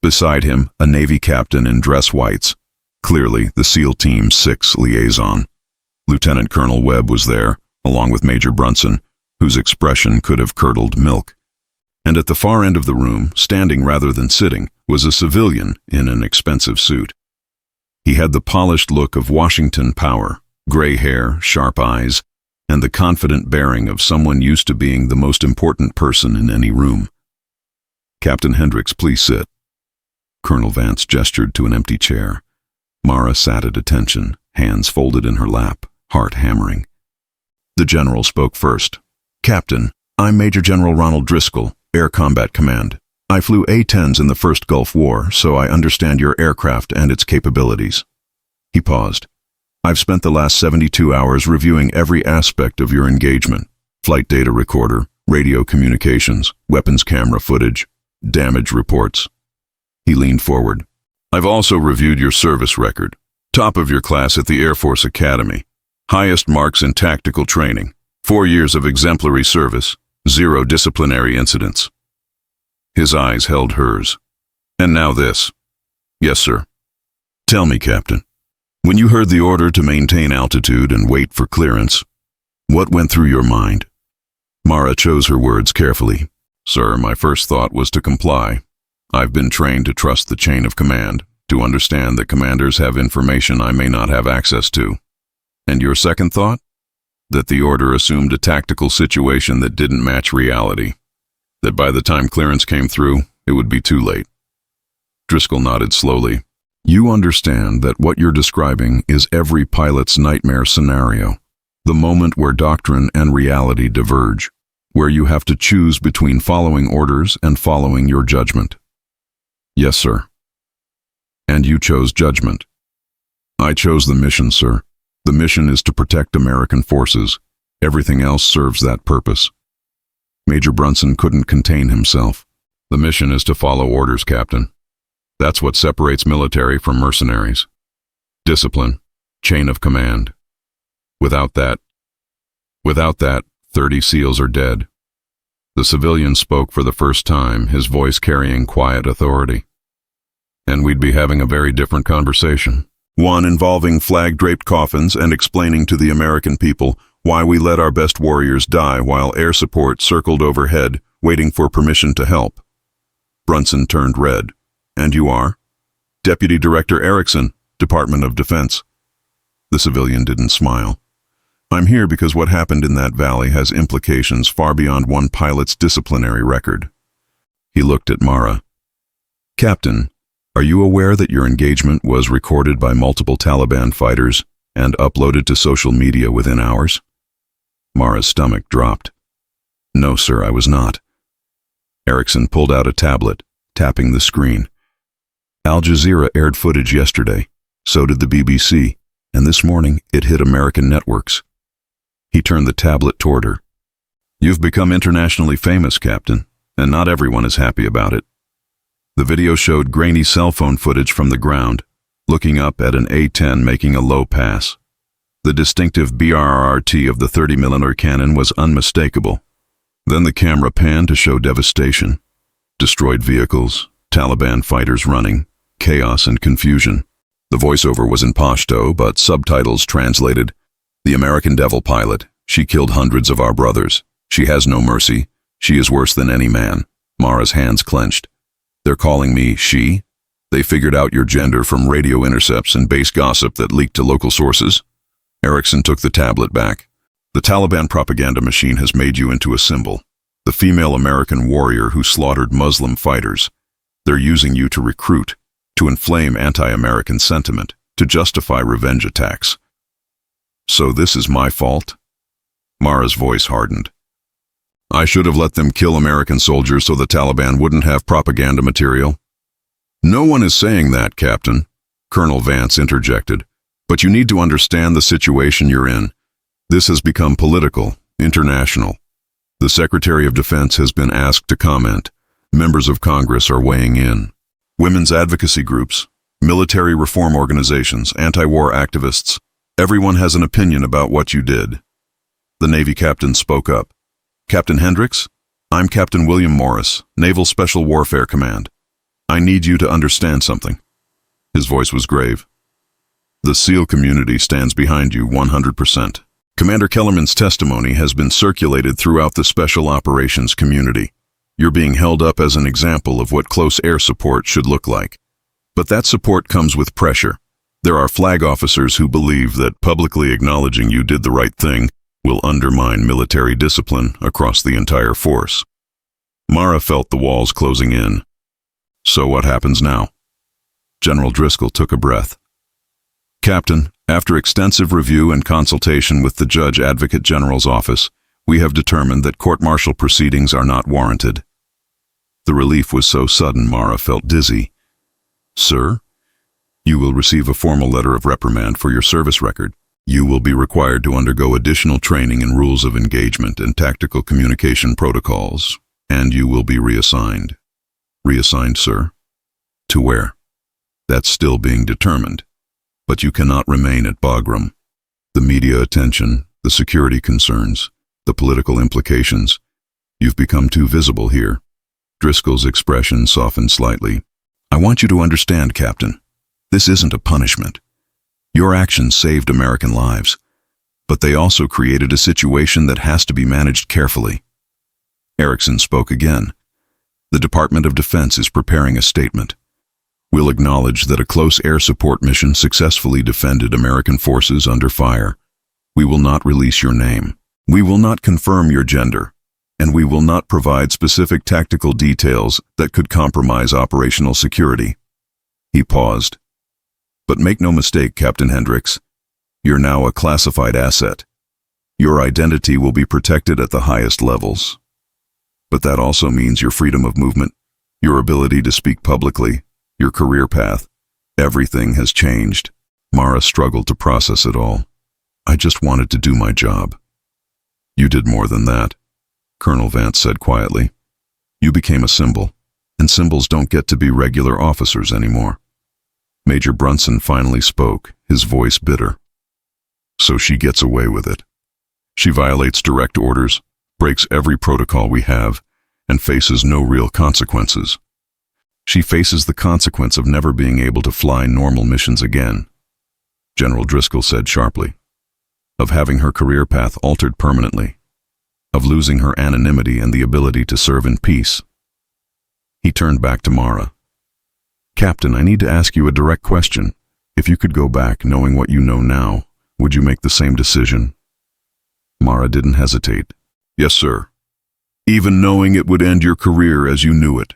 Beside him, a Navy captain in dress whites, clearly the SEAL Team 6 liaison. Lieutenant Colonel Webb was there, along with Major Brunson, whose expression could have curdled milk. And at the far end of the room, standing rather than sitting, was a civilian in an expensive suit. He had the polished look of Washington power, gray hair, sharp eyes, and the confident bearing of someone used to being the most important person in any room. "Captain Hendricks, please sit." Colonel Vance gestured to an empty chair. Mara sat at attention, hands folded in her lap, heart hammering. The general spoke first. "Captain, I'm Major General Ronald Driscoll, Air Combat Command. I flew A-10s in the First Gulf War, so I understand your aircraft and its capabilities." He paused. "I've spent the last 72 hours reviewing every aspect of your engagement. Flight data recorder, radio communications, weapons camera footage, damage reports." He leaned forward. "I've also reviewed your service record. Top of your class at the Air Force Academy. Highest marks in tactical training. 4 years of exemplary service. 0 disciplinary incidents." His eyes held hers. "And now this." "Yes, sir." "Tell me, Captain, when you heard the order to maintain altitude and wait for clearance, what went through your mind?" Mara chose her words carefully. "Sir, my first thought was to comply. I've been trained to trust the chain of command, to understand that commanders have information I may not have access to." "And your second thought?" "That the order assumed a tactical situation that didn't match reality. That by the time clearance came through, it would be too late." Driscoll nodded slowly. "You understand that what you're describing is every pilot's nightmare scenario, the moment where doctrine and reality diverge, where you have to choose between following orders and following your judgment." "Yes, sir." "And you chose judgment." "I chose the mission, sir. The mission is to protect American forces. Everything else serves that purpose." Major Brunson couldn't contain himself. "The mission is to follow orders, Captain. That's what separates military from mercenaries. Discipline, chain of command. Without that, 30 SEALs are dead." The civilian spoke for the first time, his voice carrying quiet authority. "And we'd be having a very different conversation. One involving flag-draped coffins and explaining to the American people why we let our best warriors die while air support circled overhead, waiting for permission to help." Brunson turned red. "And you are?" "Deputy Director Erickson, Department of Defense." The civilian didn't smile. "I'm here because what happened in that valley has implications far beyond one pilot's disciplinary record." He looked at Mara. "Captain, are you aware that your engagement was recorded by multiple Taliban fighters and uploaded to social media within hours?" Mara's stomach dropped. "No, sir, I was not." Erickson pulled out a tablet, tapping the screen. "Al Jazeera aired footage yesterday. So did the BBC, and this morning it hit American networks." He turned the tablet toward her. "You've become internationally famous, Captain, and not everyone is happy about it." The video showed grainy cell phone footage from the ground, looking up at an A-10 making a low pass. The distinctive BRRT of the 30mm cannon was unmistakable. Then the camera panned to show devastation. Destroyed vehicles, Taliban fighters running, chaos and confusion. The voiceover was in Pashto, but subtitles translated, "The American Devil pilot. She killed hundreds of our brothers. She has no mercy. She is worse than any man." Mara's hands clenched. "They're calling me she? They figured out your gender from radio intercepts and base gossip that leaked to local sources?" Erickson took the tablet back. "The Taliban propaganda machine has made you into a symbol. The female American warrior who slaughtered Muslim fighters. They're using you to recruit, to inflame anti-American sentiment, to justify revenge attacks." So this is my fault? Mara's voice hardened. I should have let them kill American soldiers so the Taliban wouldn't have propaganda material. No one is saying that, Captain, Colonel Vance interjected. But you need to understand the situation you're in. This has become political, international. The Secretary of Defense has been asked to comment. Members of Congress are weighing in. Women's advocacy groups, military reform organizations, anti-war activists. Everyone has an opinion about what you did. The Navy captain spoke up. Captain Hendricks, I'm Captain William Morris, Naval Special Warfare Command. I need you to understand something. His voice was grave. The SEAL community stands behind you 100%. Commander Kellerman's testimony has been circulated throughout the Special Operations community. You're being held up as an example of what close air support should look like. But that support comes with pressure. There are flag officers who believe that publicly acknowledging you did the right thing will undermine military discipline across the entire force. Mara felt the walls closing in. So what happens now? General Driscoll took a breath. Captain, after extensive review and consultation with the Judge Advocate General's office, we have determined that court-martial proceedings are not warranted. The relief was so sudden Mara felt dizzy. Sir, you will receive a formal letter of reprimand for your service record. You will be required to undergo additional training in rules of engagement and tactical communication protocols, and you will be reassigned. Reassigned, sir? To where? That's still being determined. But you cannot remain at Bagram. The media attention, the security concerns, the political implications. You've become too visible here. Driscoll's expression softened slightly. I want you to understand, Captain. This isn't a punishment. Your actions saved American lives, but they also created a situation that has to be managed carefully. Erickson spoke again. The Department of Defense is preparing a statement. We'll acknowledge that a close air support mission successfully defended American forces under fire. We will not release your name. We will not confirm your gender, and we will not provide specific tactical details that could compromise operational security. He paused. But make no mistake, Captain Hendricks, you're now a classified asset. Your identity will be protected at the highest levels. But that also means your freedom of movement, your ability to speak publicly, your career path. Everything has changed. Mara struggled to process it all. I just wanted to do my job. You did more than that, Colonel Vance said quietly. You became a symbol, and symbols don't get to be regular officers anymore. Major Brunson finally spoke, his voice bitter. So she gets away with it. She violates direct orders, breaks every protocol we have, and faces no real consequences. She faces the consequence of never being able to fly normal missions again, General Driscoll said sharply. Of having her career path altered permanently. Of losing her anonymity and the ability to serve in peace. He turned back to Mara. Captain, I need to ask you a direct question. If you could go back knowing what you know now, would you make the same decision? Mara didn't hesitate. Yes, sir. Even knowing it would end your career as you knew it.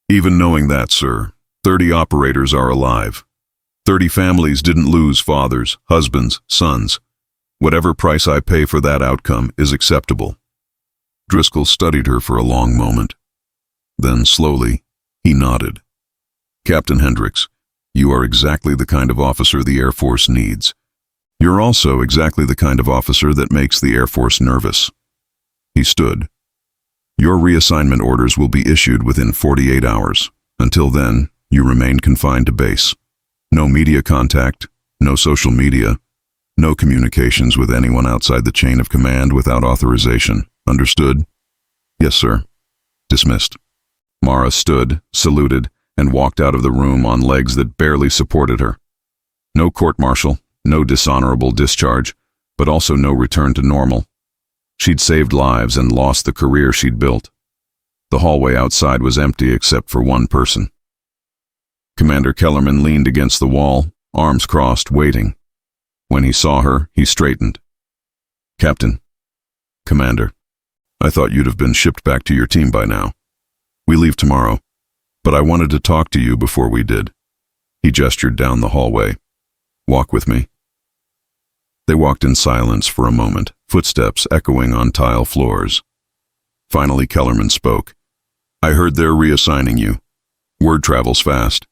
Even knowing that, sir, 30 operators are alive. 30 families didn't lose fathers, husbands, sons. Whatever price I pay for that outcome is acceptable. Driscoll studied her for a long moment. Then, slowly, he nodded. Captain Hendricks, you are exactly the kind of officer the Air Force needs. You're also exactly the kind of officer that makes the Air Force nervous. He stood. Your reassignment orders will be issued within 48 hours. Until then, you remain confined to base. No media contact, no social media, no communications with anyone outside the chain of command without authorization. Understood? Yes, sir. Dismissed. Mara stood, saluted, and walked out of the room on legs that barely supported her. No court-martial, no dishonorable discharge, but also no return to normal. She'd saved lives and lost the career she'd built. The hallway outside was empty except for one person. Commander Kellerman leaned against the wall, arms crossed, waiting. When he saw her, he straightened. Captain. Commander. I thought you'd have been shipped back to your team by now. We leave tomorrow, but I wanted to talk to you before we did. He gestured down the hallway. Walk with me. They walked in silence for a moment, footsteps echoing on tile floors. Finally, Kellerman spoke. I heard they're reassigning you. Word travels fast.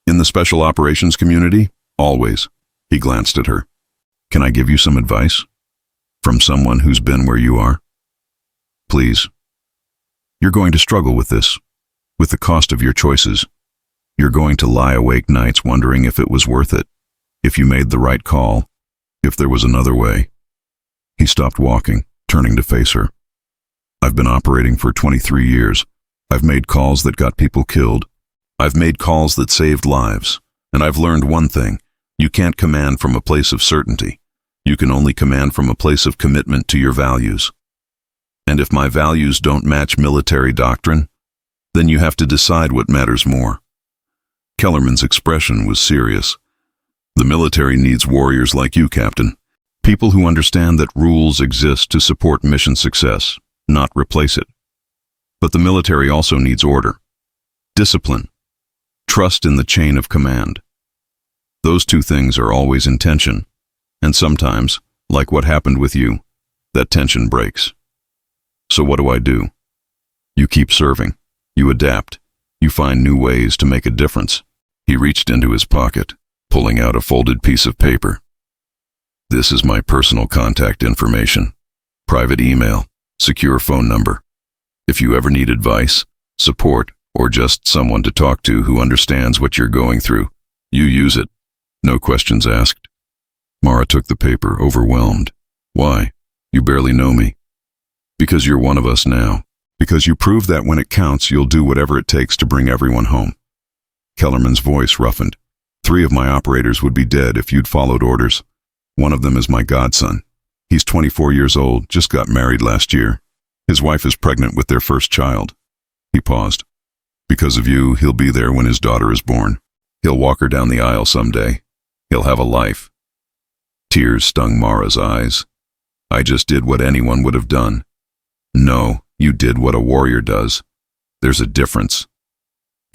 In the special operations community? Always. He glanced at her. Can I give you some advice? From someone who's been where you are? Please. You're going to struggle with this, with the cost of your choices. You're going to lie awake nights wondering if it was worth it, if you made the right call, if there was another way. He stopped walking, turning to face her. I've been operating for 23 years. I've made calls that got people killed. I've made calls that saved lives. And I've learned one thing. You can't command from a place of certainty. You can only command from a place of commitment to your values. And if my values don't match military doctrine, then you have to decide what matters more. Kellerman's expression was serious. The military needs warriors like you, Captain. People who understand that rules exist to support mission success, not replace it. But the military also needs order, discipline, trust in the chain of command. Those two things are always in tension, and sometimes, like what happened with you, that tension breaks. So what do? You keep serving, you adapt, you find new ways to make a difference. He reached into his pocket, pulling out a folded piece of paper. This is my personal contact information, private email, secure phone number. If you ever need advice, support, or just someone to talk to who understands what you're going through, you use it. No questions asked. Mara took the paper, overwhelmed. Why? You barely know me. Because you're one of us now. Because you prove that when it counts, you'll do whatever it takes to bring everyone home. Kellerman's voice roughened. 3 of my operators would be dead if you'd followed orders. One of them is my godson. He's 24 years old, just got married last year. His wife is pregnant with their first child. He paused. Because of you, he'll be there when his daughter is born. He'll walk her down the aisle someday. He'll have a life. Tears stung Mara's eyes. I just did what anyone would have done. No, you did what a warrior does. There's a difference.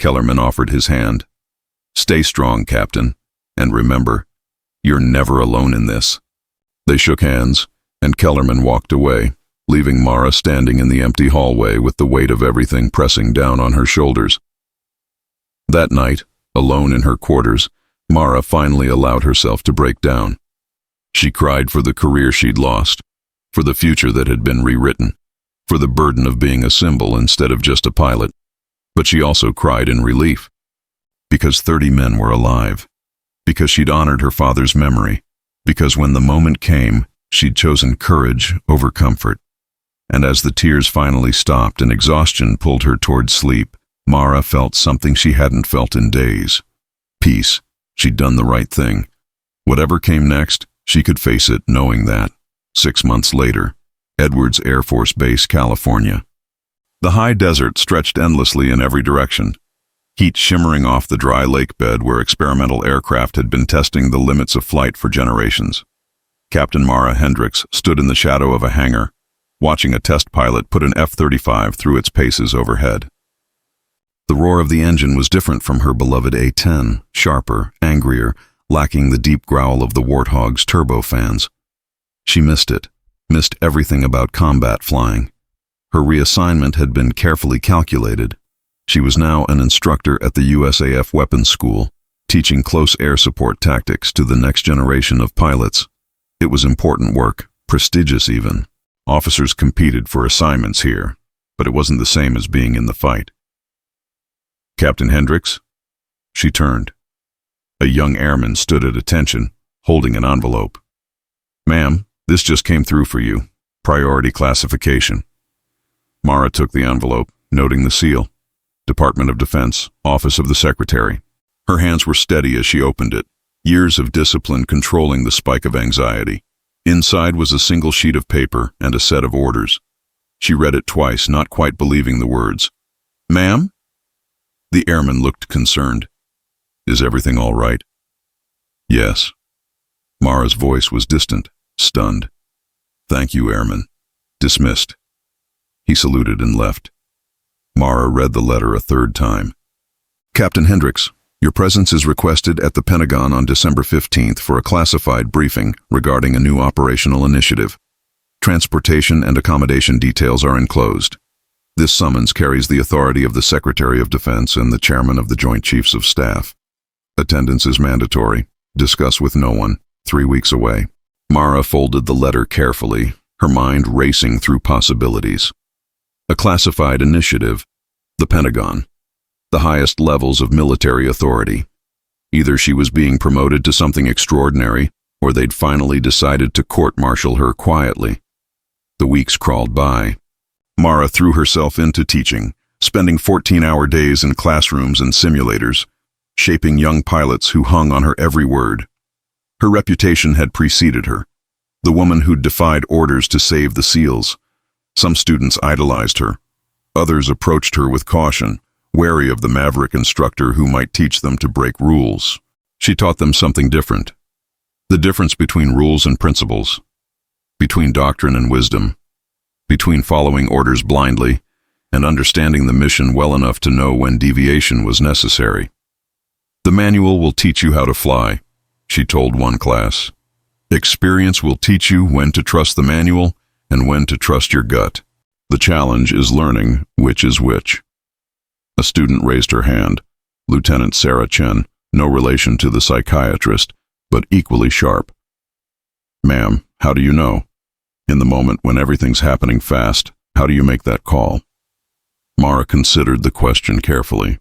Kellerman offered his hand. Stay strong, Captain, and remember, you're never alone in this. They shook hands, and Kellerman walked away, leaving Mara standing in the empty hallway with the weight of everything pressing down on her shoulders. That night, alone in her quarters, Mara finally allowed herself to break down. She cried for the career she'd lost, for the future that had been rewritten, for the burden of being a symbol instead of just a pilot. But she also cried in relief, because 30 men were alive, because she'd honored her father's memory, because when the moment came, she'd chosen courage over comfort. And as the tears finally stopped and exhaustion pulled her towards sleep, Mara felt something she hadn't felt in days. Peace. She'd done the right thing. Whatever came next, she could face it knowing that. 6 months later, Edwards Air Force Base, California. The high desert stretched endlessly in every direction, heat shimmering off the dry lake bed where experimental aircraft had been testing the limits of flight for generations. Captain Mara Hendricks stood in the shadow of a hangar, watching a test pilot put an F-35 through its paces overhead. The roar of the engine was different from her beloved A-10, sharper, angrier, lacking the deep growl of the Warthog's turbofans. She missed it, missed everything about combat flying. Her reassignment had been carefully calculated. She was now an instructor at the USAF Weapons School, teaching close air support tactics to the next generation of pilots. It was important work, prestigious even. Officers competed for assignments here, but it wasn't the same as being in the fight. Captain Hendricks? She turned. A young airman stood at attention, holding an envelope. Ma'am, this just came through for you. Priority classification. Mara took the envelope, noting the seal. Department of Defense, Office of the Secretary. Her hands were steady as she opened it, years of discipline controlling the spike of anxiety. Inside was a single sheet of paper and a set of orders. She read it twice, not quite believing the words. Ma'am? The airman looked concerned. Is everything all right? Yes. Mara's voice was distant, stunned. Thank you, airman. Dismissed. He saluted and left. Mara read the letter a third time. Captain Hendricks, Your presence is requested at the Pentagon on December 15th for a classified briefing regarding a new operational initiative. Transportation and accommodation details are enclosed. This summons carries the authority of the Secretary of Defense and the Chairman of the Joint Chiefs of Staff. Attendance is mandatory. Discuss with no one. 3 weeks away. Mara folded the letter carefully, her mind racing through possibilities. A classified initiative. The Pentagon. The highest levels of military authority. Either she was being promoted to something extraordinary, or they'd finally decided to court-martial her quietly. The weeks crawled by. Mara threw herself into teaching, spending 14-hour days in classrooms and simulators, shaping young pilots who hung on her every word. Her reputation had preceded her, the woman who'd defied orders to save the SEALs. Some students idolized her. Others approached her with caution, wary of the maverick instructor who might teach them to break rules. She taught them something different. The difference between rules and principles, between doctrine and wisdom, between following orders blindly and understanding the mission well enough to know when deviation was necessary. The manual will teach you how to fly, she told one class. Experience will teach you when to trust the manual and when to trust your gut. The challenge is learning which is which. A student raised her hand, Lieutenant Sarah Chen, no relation to the psychiatrist, but equally sharp. Ma'am, how do you know? In the moment when everything's happening fast, how do you make that call? Mara considered the question carefully.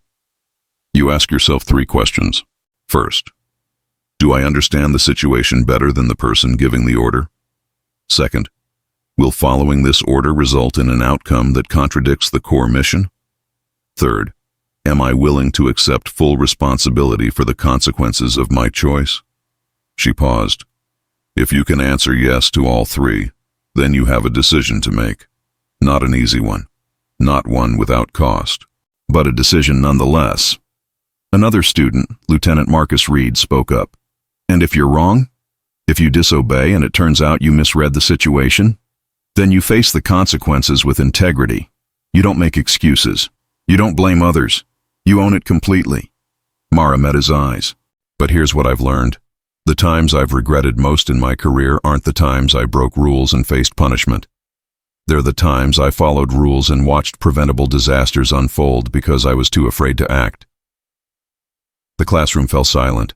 You ask yourself 3 questions. First, do I understand the situation better than the person giving the order? Second, will following this order result in an outcome that contradicts the core mission? Third, am I willing to accept full responsibility for the consequences of my choice? She paused. If you can answer yes to all 3, then you have a decision to make. Not an easy one. Not one without cost. But a decision nonetheless. Another student, Lieutenant Marcus Reed, spoke up. And if you're wrong? If you disobey and it turns out you misread the situation? Then you face the consequences with integrity. You don't make excuses. You don't blame others. You own it completely. Mara met his eyes. But here's what I've learned. The times I've regretted most in my career aren't the times I broke rules and faced punishment. They're the times I followed rules and watched preventable disasters unfold because I was too afraid to act. The classroom fell silent.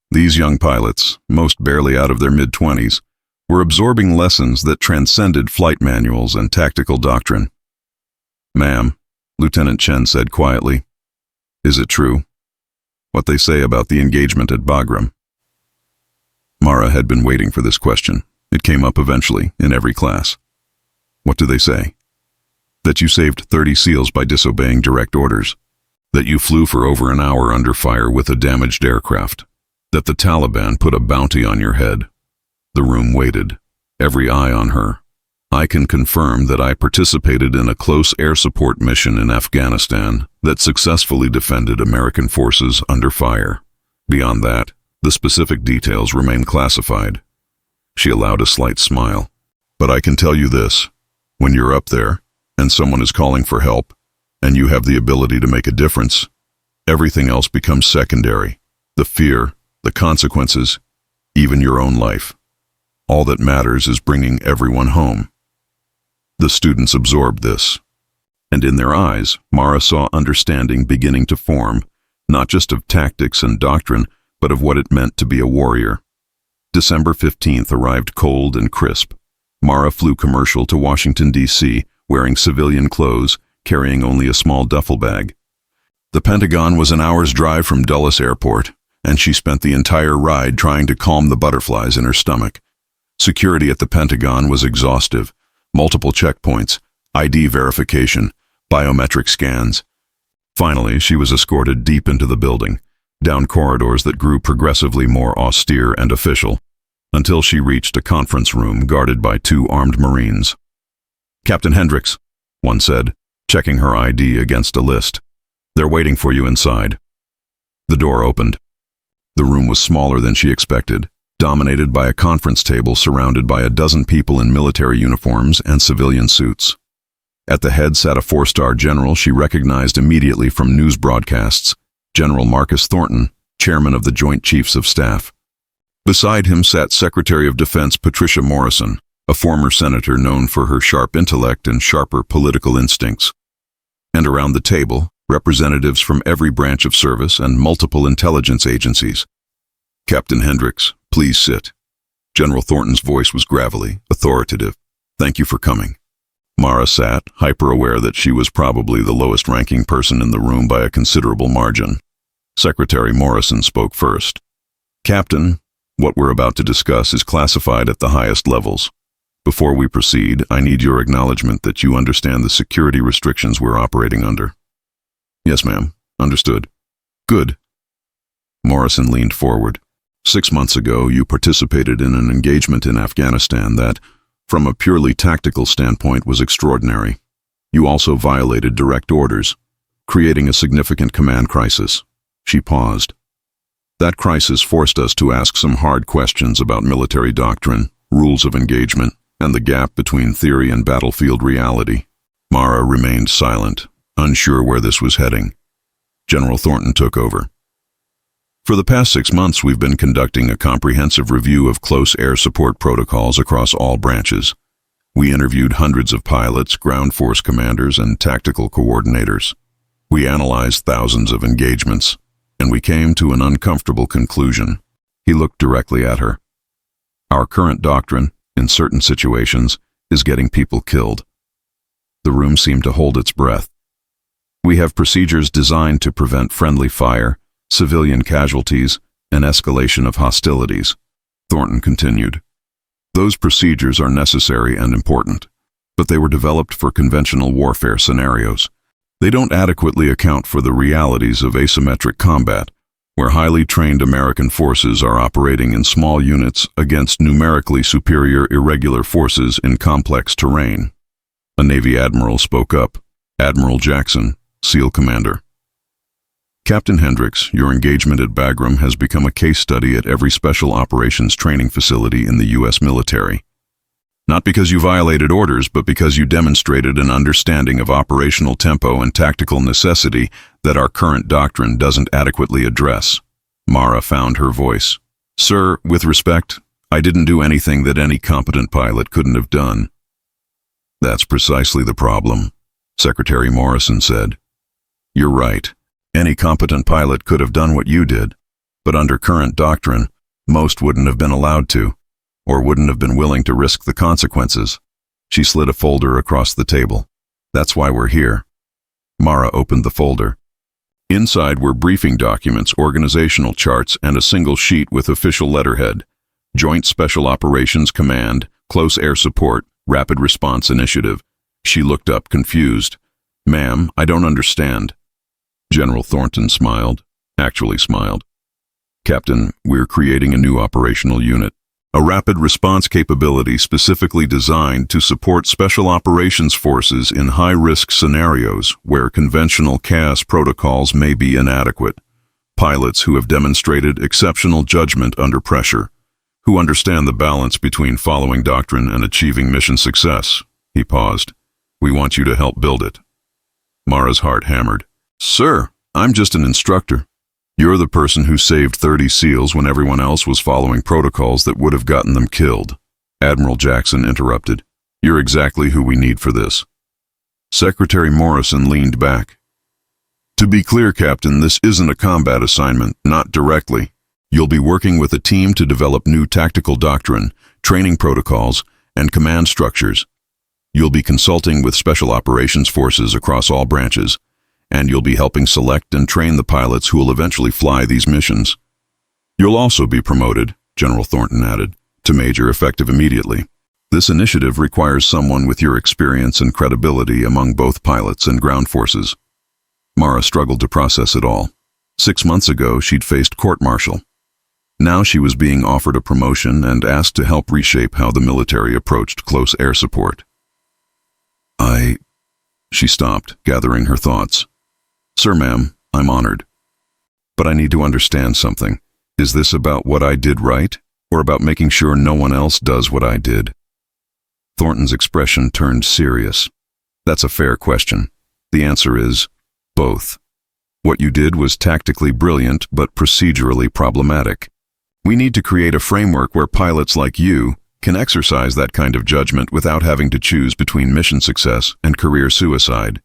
These young pilots, most barely out of their mid-20s, were absorbing lessons that transcended flight manuals and tactical doctrine. Ma'am, Lieutenant Chen said quietly, is it true? What they say about the engagement at Bagram? Mara had been waiting for this question. It came up eventually, in every class. What do they say? That you saved 30 SEALs by disobeying direct orders. That you flew for over an hour under fire with a damaged aircraft. That the Taliban put a bounty on your head. The room waited, every eye on her. I can confirm that I participated in a close air support mission in Afghanistan that successfully defended American forces under fire. Beyond that, the specific details remain classified. She allowed a slight smile. But I can tell you this, when you're up there, and someone is calling for help, and you have the ability to make a difference, everything else becomes secondary. The fear, the consequences, even your own life. All that matters is bringing everyone home. The students absorbed this. And in their eyes, Mara saw understanding beginning to form, not just of tactics and doctrine, but of what it meant to be a warrior. December 15th arrived cold and crisp. Mara flew commercial to Washington, D.C., wearing civilian clothes, carrying only a small duffel bag. The Pentagon was an hour's drive from Dulles Airport, and she spent the entire ride trying to calm the butterflies in her stomach. Security at the Pentagon was exhaustive. Multiple checkpoints, ID verification, biometric scans. Finally, she was escorted deep into the building, down corridors that grew progressively more austere and official, until she reached a conference room guarded by 2 armed Marines. Captain Hendricks, one said, checking her ID against a list. They're waiting for you inside. The door opened. The room was smaller than she expected, dominated by a conference table surrounded by a dozen people in military uniforms and civilian suits. At the head sat a 4-star general she recognized immediately from news broadcasts, General Marcus Thornton, chairman of the Joint Chiefs of Staff. Beside him sat Secretary of Defense Patricia Morrison, a former senator known for her sharp intellect and sharper political instincts. And around the table, representatives from every branch of service and multiple intelligence agencies. Captain Hendricks, please sit. General Thornton's voice was gravelly, authoritative. Thank you for coming. Mara sat, hyper-aware that she was probably the lowest-ranking person in the room by a considerable margin. Secretary Morrison spoke first. Captain, what we're about to discuss is classified at the highest levels. Before we proceed, I need your acknowledgement that you understand the security restrictions we're operating under. Yes, ma'am. Understood. Good. Morrison leaned forward. 6 months ago, you participated in an engagement in Afghanistan that, from a purely tactical standpoint, was extraordinary. You also violated direct orders, creating a significant command crisis. She paused. That crisis forced us to ask some hard questions about military doctrine, rules of engagement, and the gap between theory and battlefield reality. Mara remained silent, unsure where this was heading. General Thornton took over. For the past 6 months, we've been conducting a comprehensive review of close air support protocols across all branches. We interviewed hundreds of pilots, ground force commanders, and tactical coordinators. We analyzed thousands of engagements, and we came to an uncomfortable conclusion. He looked directly at her. Our current doctrine, in certain situations, is getting people killed. The room seemed to hold its breath. We have procedures designed to prevent friendly fire, civilian casualties, and escalation of hostilities. Thornton continued. Those procedures are necessary and important, but they were developed for conventional warfare scenarios. They don't adequately account for the realities of asymmetric combat, where highly trained American forces are operating in small units against numerically superior irregular forces in complex terrain. A Navy admiral spoke up. Admiral Jackson, SEAL Commander. Captain Hendricks, your engagement at Bagram has become a case study at every special operations training facility in the U.S. military. Not because you violated orders, but because you demonstrated an understanding of operational tempo and tactical necessity that our current doctrine doesn't adequately address. Mara found her voice. Sir, with respect, I didn't do anything that any competent pilot couldn't have done. That's precisely the problem, Secretary Morrison said. You're right. Any competent pilot could have done what you did, but under current doctrine, most wouldn't have been allowed to, or wouldn't have been willing to risk the consequences. She slid a folder across the table. That's why we're here. Mara opened the folder. Inside were briefing documents, organizational charts, and a single sheet with official letterhead. Joint Special Operations Command, Close Air Support, Rapid Response Initiative. She looked up, confused. Ma'am, I don't understand. General Thornton smiled, actually smiled. Captain, we're creating a new operational unit. A rapid response capability specifically designed to support special operations forces in high-risk scenarios where conventional CAS protocols may be inadequate. Pilots who have demonstrated exceptional judgment under pressure, who understand the balance between following doctrine and achieving mission success. He paused. We want you to help build it. Mara's heart hammered. Sir, I'm just an instructor. You're the person who saved 30 SEALs when everyone else was following protocols that would have gotten them killed. Admiral Jackson interrupted. You're exactly who we need for this. Secretary Morrison leaned back. To be clear, Captain, this isn't a combat assignment, not directly. You'll be working with a team to develop new tactical doctrine, training protocols, and command structures. You'll be consulting with special operations forces across all branches, and you'll be helping select and train the pilots who will eventually fly these missions. You'll also be promoted, General Thornton added, to major effective immediately. This initiative requires someone with your experience and credibility among both pilots and ground forces. Mara struggled to process it all. 6 months ago, she'd faced court-martial. Now she was being offered a promotion and asked to help reshape how the military approached close air support. She stopped, gathering her thoughts. Sir, ma'am, I'm honored. But I need to understand something. Is this about what I did right, or about making sure no one else does what I did? Thornton's expression turned serious. That's a fair question. The answer is both. What you did was tactically brilliant but procedurally problematic. We need to create a framework where pilots like you can exercise that kind of judgment without having to choose between mission success and career suicide.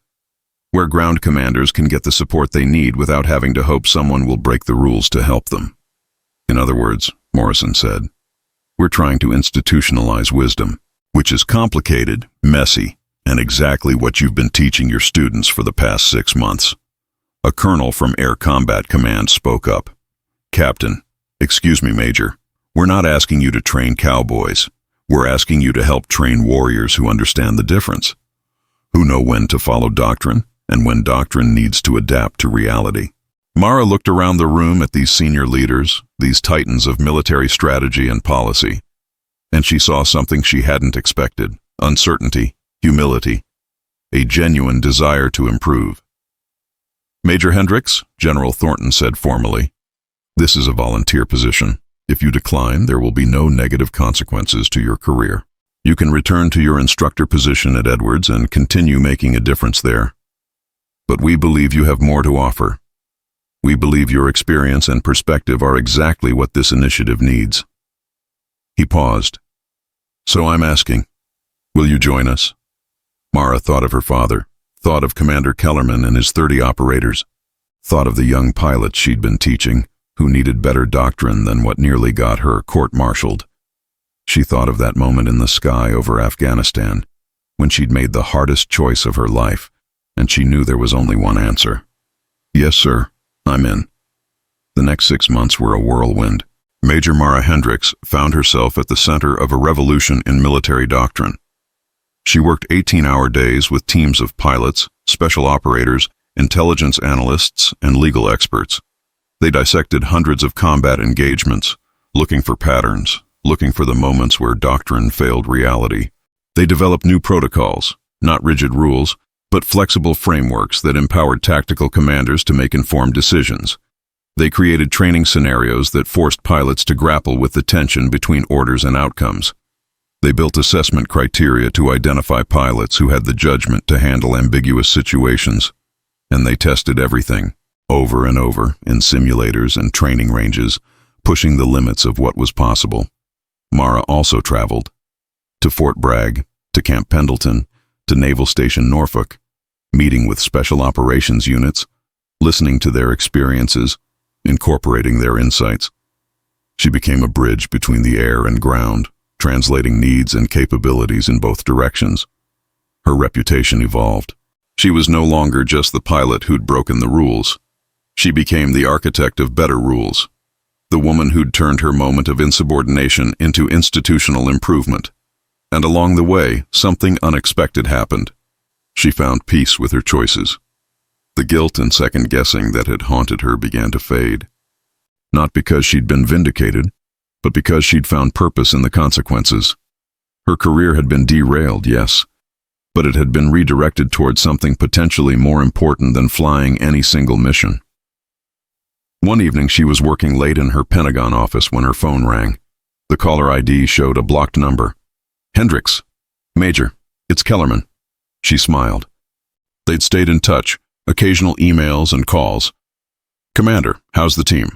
Where ground commanders can get the support they need without having to hope someone will break the rules to help them. In other words, Morrison said, we're trying to institutionalize wisdom, which is complicated, messy, and exactly what you've been teaching your students for the past 6 months. A colonel from Air Combat Command spoke up. Captain, excuse me, Major, we're not asking you to train cowboys. We're asking you to help train warriors who understand the difference, who know when to follow doctrine and when doctrine needs to adapt to reality. Mara looked around the room at these senior leaders, these titans of military strategy and policy, and she saw something she hadn't expected: uncertainty, humility, a genuine desire to improve. Major Hendricks, General Thornton said formally, this is a volunteer position. If you decline, there will be no negative consequences to your career. You can return to your instructor position at Edwards and continue making a difference there. But we believe you have more to offer. We believe your experience and perspective are exactly what this initiative needs. He paused. So I'm asking, will you join us? Mara thought of her father, thought of Commander Kellerman and his 30 operators, thought of the young pilots she'd been teaching, who needed better doctrine than what nearly got her court-martialed. She thought of that moment in the sky over Afghanistan, when she'd made the hardest choice of her life, and she knew there was only one answer. Yes, sir, I'm in. The next 6 months were a whirlwind. Major Mara Hendricks found herself at the center of a revolution in military doctrine. She worked 18-hour days with teams of pilots, special operators, intelligence analysts, and legal experts. They dissected hundreds of combat engagements, looking for patterns, looking for the moments where doctrine failed reality. They developed new protocols, not rigid rules, but flexible frameworks that empowered tactical commanders to make informed decisions. They created training scenarios that forced pilots to grapple with the tension between orders and outcomes. They built assessment criteria to identify pilots who had the judgment to handle ambiguous situations. And they tested everything, over and over, in simulators and training ranges, pushing the limits of what was possible. Mara also traveled to Fort Bragg, to Camp Pendleton, to Naval Station Norfolk, meeting with special operations units, listening to their experiences, incorporating their insights. She became a bridge between the air and ground, translating needs and capabilities in both directions. Her reputation evolved. She was no longer just the pilot who'd broken the rules. She became the architect of better rules, the woman who'd turned her moment of insubordination into institutional improvement. And along the way, something unexpected happened. She found peace with her choices. The guilt and second-guessing that had haunted her began to fade. Not because she'd been vindicated, but because she'd found purpose in the consequences. Her career had been derailed, yes, but it had been redirected towards something potentially more important than flying any single mission. One evening she was working late in her Pentagon office when her phone rang. The caller ID showed a blocked number. Hendricks. Major, it's Kellerman. She smiled. They'd stayed in touch, occasional emails and calls. Commander, how's the team?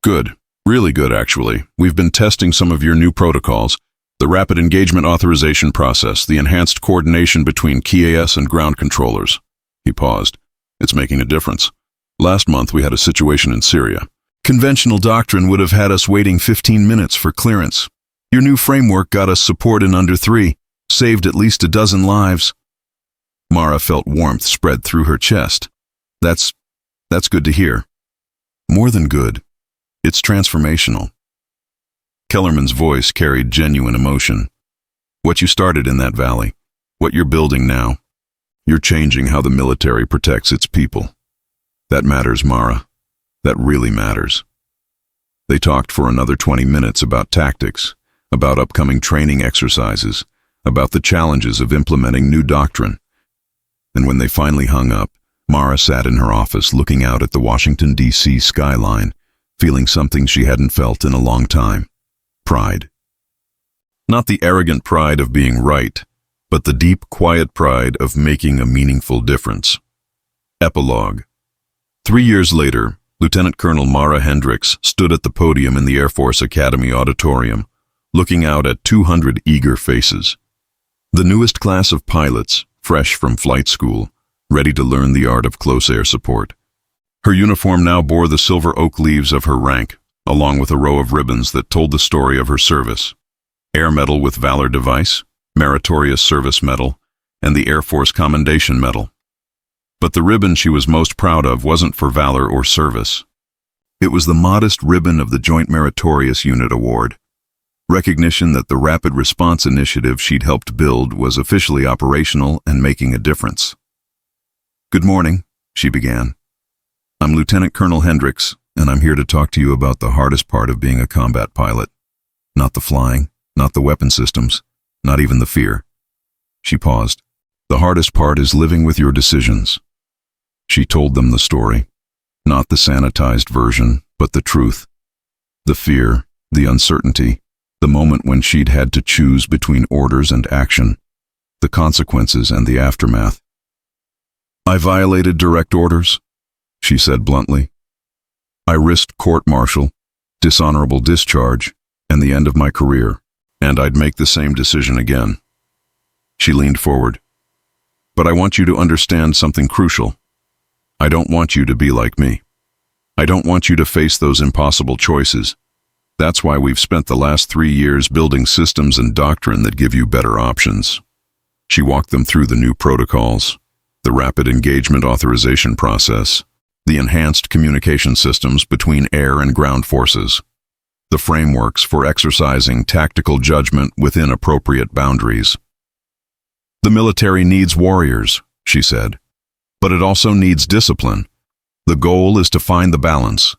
Good. Really good, actually. We've been testing some of your new protocols, the rapid engagement authorization process, the enhanced coordination between KAS and ground controllers. He paused. It's making a difference. Last month we had a situation in Syria. Conventional doctrine would have had us waiting 15 minutes for clearance. Your new framework got us support in under 3, saved at least a dozen lives. Mara felt warmth spread through her chest. That's good to hear. More than good. It's transformational. Kellerman's voice carried genuine emotion. What you started in that valley, what you're building now, you're changing how the military protects its people. That matters, Mara. That really matters. They talked for another 20 minutes about tactics, about upcoming training exercises, about the challenges of implementing new doctrine. And when they finally hung up, Mara sat in her office looking out at the Washington, D.C. skyline, feeling something she hadn't felt in a long time. Pride. Not the arrogant pride of being right, but the deep, quiet pride of making a meaningful difference. Epilogue. 3 years later, Lieutenant Colonel Mara Hendricks stood at the podium in the Air Force Academy auditorium, looking out at 200 eager faces. The newest class of pilots, fresh from flight school, ready to learn the art of close air support. Her uniform now bore the silver oak leaves of her rank, along with a row of ribbons that told the story of her service. Air Medal with Valor Device, Meritorious Service Medal, and the Air Force Commendation Medal. But the ribbon she was most proud of wasn't for valor or service. It was the modest ribbon of the Joint Meritorious Unit Award, recognition that the Rapid Response Initiative she'd helped build was officially operational and making a difference. "Good morning," she began. "I'm Lieutenant Colonel Hendricks, and I'm here to talk to you about the hardest part of being a combat pilot. Not the flying, not the weapon systems, not even the fear." She paused. "The hardest part is living with your decisions." She told them the story. Not the sanitized version, but the truth. The fear, the uncertainty, the moment when she'd had to choose between orders and action, the consequences and the aftermath. "I violated direct orders," she said bluntly. "I risked court-martial, dishonorable discharge, and the end of my career, and I'd make the same decision again." She leaned forward. "But I want you to understand something crucial. I don't want you to be like me. I don't want you to face those impossible choices. That's why we've spent the last 3 years building systems and doctrine that give you better options." She walked them through the new protocols, the rapid engagement authorization process, the enhanced communication systems between air and ground forces, the frameworks for exercising tactical judgment within appropriate boundaries. "The military needs warriors," she said, "but it also needs discipline. The goal is to find the balance,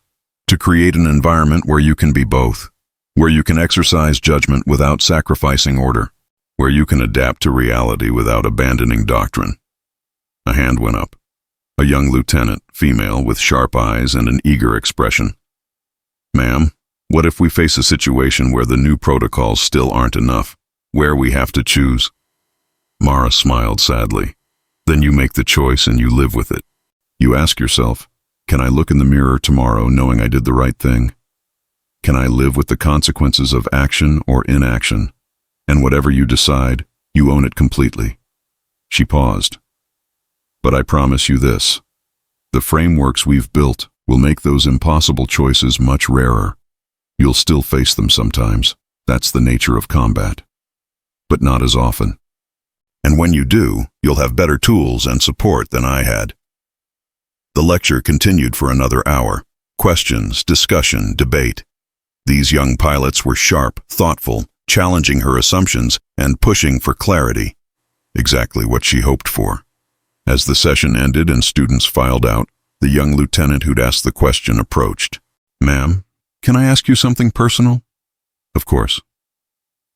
to create an environment where you can be both, where you can exercise judgment without sacrificing order, where you can adapt to reality without abandoning doctrine." A hand went up. A young lieutenant, female, with sharp eyes and an eager expression. "Ma'am, what if we face a situation where the new protocols still aren't enough, where we have to choose?" Mara smiled sadly. "Then you make the choice and you live with it. You ask yourself, can I look in the mirror tomorrow knowing I did the right thing? Can I live with the consequences of action or inaction? And whatever you decide, you own it completely." She paused. "But I promise you this. The frameworks we've built will make those impossible choices much rarer. You'll still face them sometimes. That's the nature of combat. But not as often. And when you do, you'll have better tools and support than I had." The lecture continued for another hour. Questions, discussion, debate. These young pilots were sharp, thoughtful, challenging her assumptions and pushing for clarity. Exactly what she hoped for. As the session ended and students filed out, the young lieutenant who'd asked the question approached. "Ma'am, can I ask you something personal?" "Of course."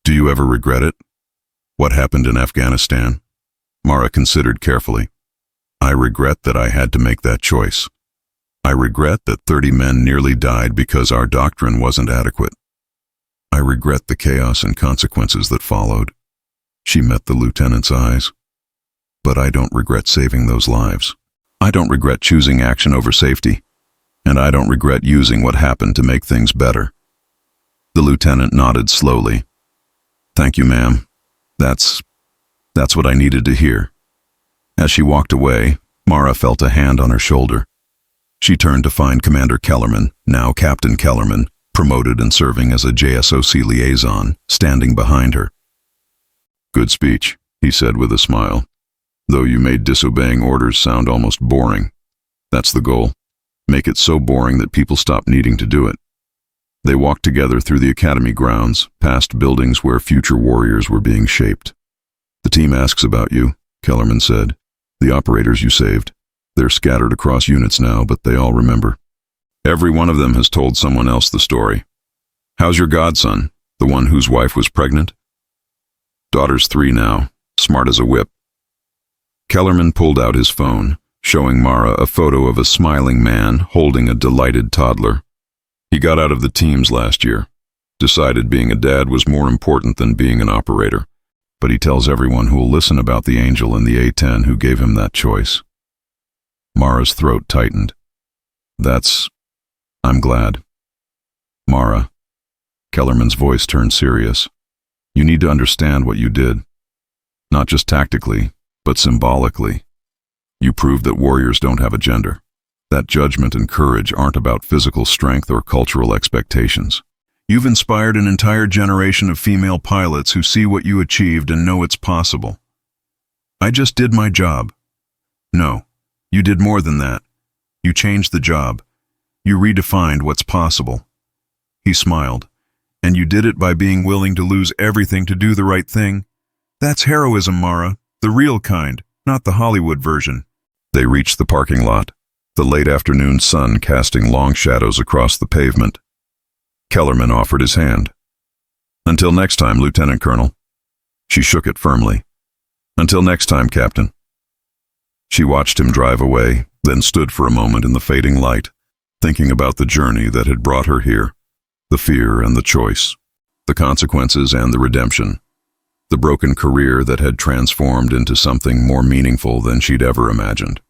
"Do you ever regret it? What happened in Afghanistan?" Mara considered carefully. "I regret that I had to make that choice. I regret that 30 men nearly died because our doctrine wasn't adequate. I regret the chaos and consequences that followed." She met the lieutenant's eyes. "But I don't regret saving those lives. I don't regret choosing action over safety. And I don't regret using what happened to make things better." The lieutenant nodded slowly. "Thank you, ma'am. That's what I needed to hear." As she walked away, Mara felt a hand on her shoulder. She turned to find Commander Kellerman, now Captain Kellerman, promoted and serving as a JSOC liaison, standing behind her. "Good speech," he said with a smile, "though you made disobeying orders sound almost boring. That's the goal. Make it so boring that people stop needing to do it." They walked together through the academy grounds, past buildings where future warriors were being shaped. "The team asks about you," Kellerman said. "The operators you saved. They're scattered across units now, but they all remember. Every one of them has told someone else the story. How's your godson, the one whose wife was pregnant?" "Daughter's 3 now, smart as a whip." Kellerman pulled out his phone, showing Mara a photo of a smiling man holding a delighted toddler. "He got out of the teams last year. Decided being a dad was more important than being an operator. But he tells everyone who'll listen about the angel in the A-10 who gave him that choice." Mara's throat tightened. I'm glad. Mara, Kellerman's voice turned serious. You need to understand what you did. Not just tactically, but symbolically. You proved that warriors don't have a gender. That judgment and courage aren't about physical strength or cultural expectations. You've inspired an entire generation of female pilots who see what you achieved and know it's possible. I just did my job. No, you did more than that. You changed the job. You redefined what's possible. He smiled. And you did it by being willing to lose everything to do the right thing. That's heroism, Mara. The real kind, not the Hollywood version. They reached the parking lot, the late afternoon sun casting long shadows across the pavement. Kellerman offered his hand. Until next time, Lieutenant Colonel. She shook it firmly. Until next time, Captain. She watched him drive away, then stood for a moment in the fading light, thinking about the journey that had brought her here, the fear and the choice, the consequences and the redemption, the broken career that had transformed into something more meaningful than she'd ever imagined.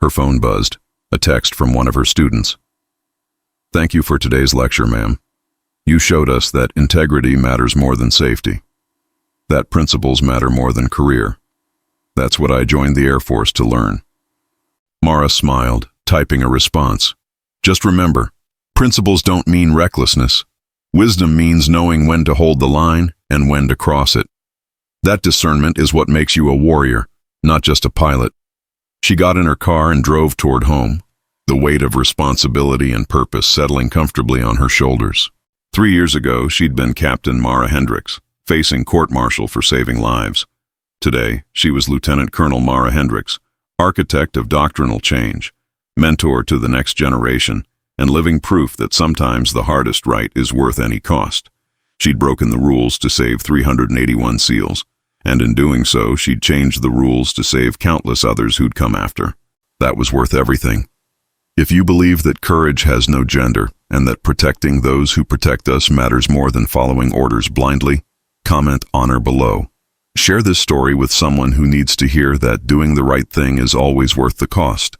Her phone buzzed, a text from one of her students. Thank you for today's lecture, ma'am. You showed us that integrity matters more than safety, that principles matter more than career. That's what I joined the Air Force to learn. Mara smiled, typing a response. Just remember, principles don't mean recklessness. Wisdom means knowing when to hold the line and when to cross it. That discernment is what makes you a warrior, not just a pilot. She got in her car and drove toward home, the weight of responsibility and purpose settling comfortably on her shoulders. 3 years ago, she'd been Captain Mara Hendricks, facing court-martial for saving lives. Today, she was Lieutenant Colonel Mara Hendricks, architect of doctrinal change, mentor to the next generation, and living proof that sometimes the hardest right is worth any cost. She'd broken the rules to save 381 SEALs, and in doing so, she'd changed the rules to save countless others who'd come after. That was worth everything. If you believe that courage has no gender, and that protecting those who protect us matters more than following orders blindly, comment honor below. Share this story with someone who needs to hear that doing the right thing is always worth the cost.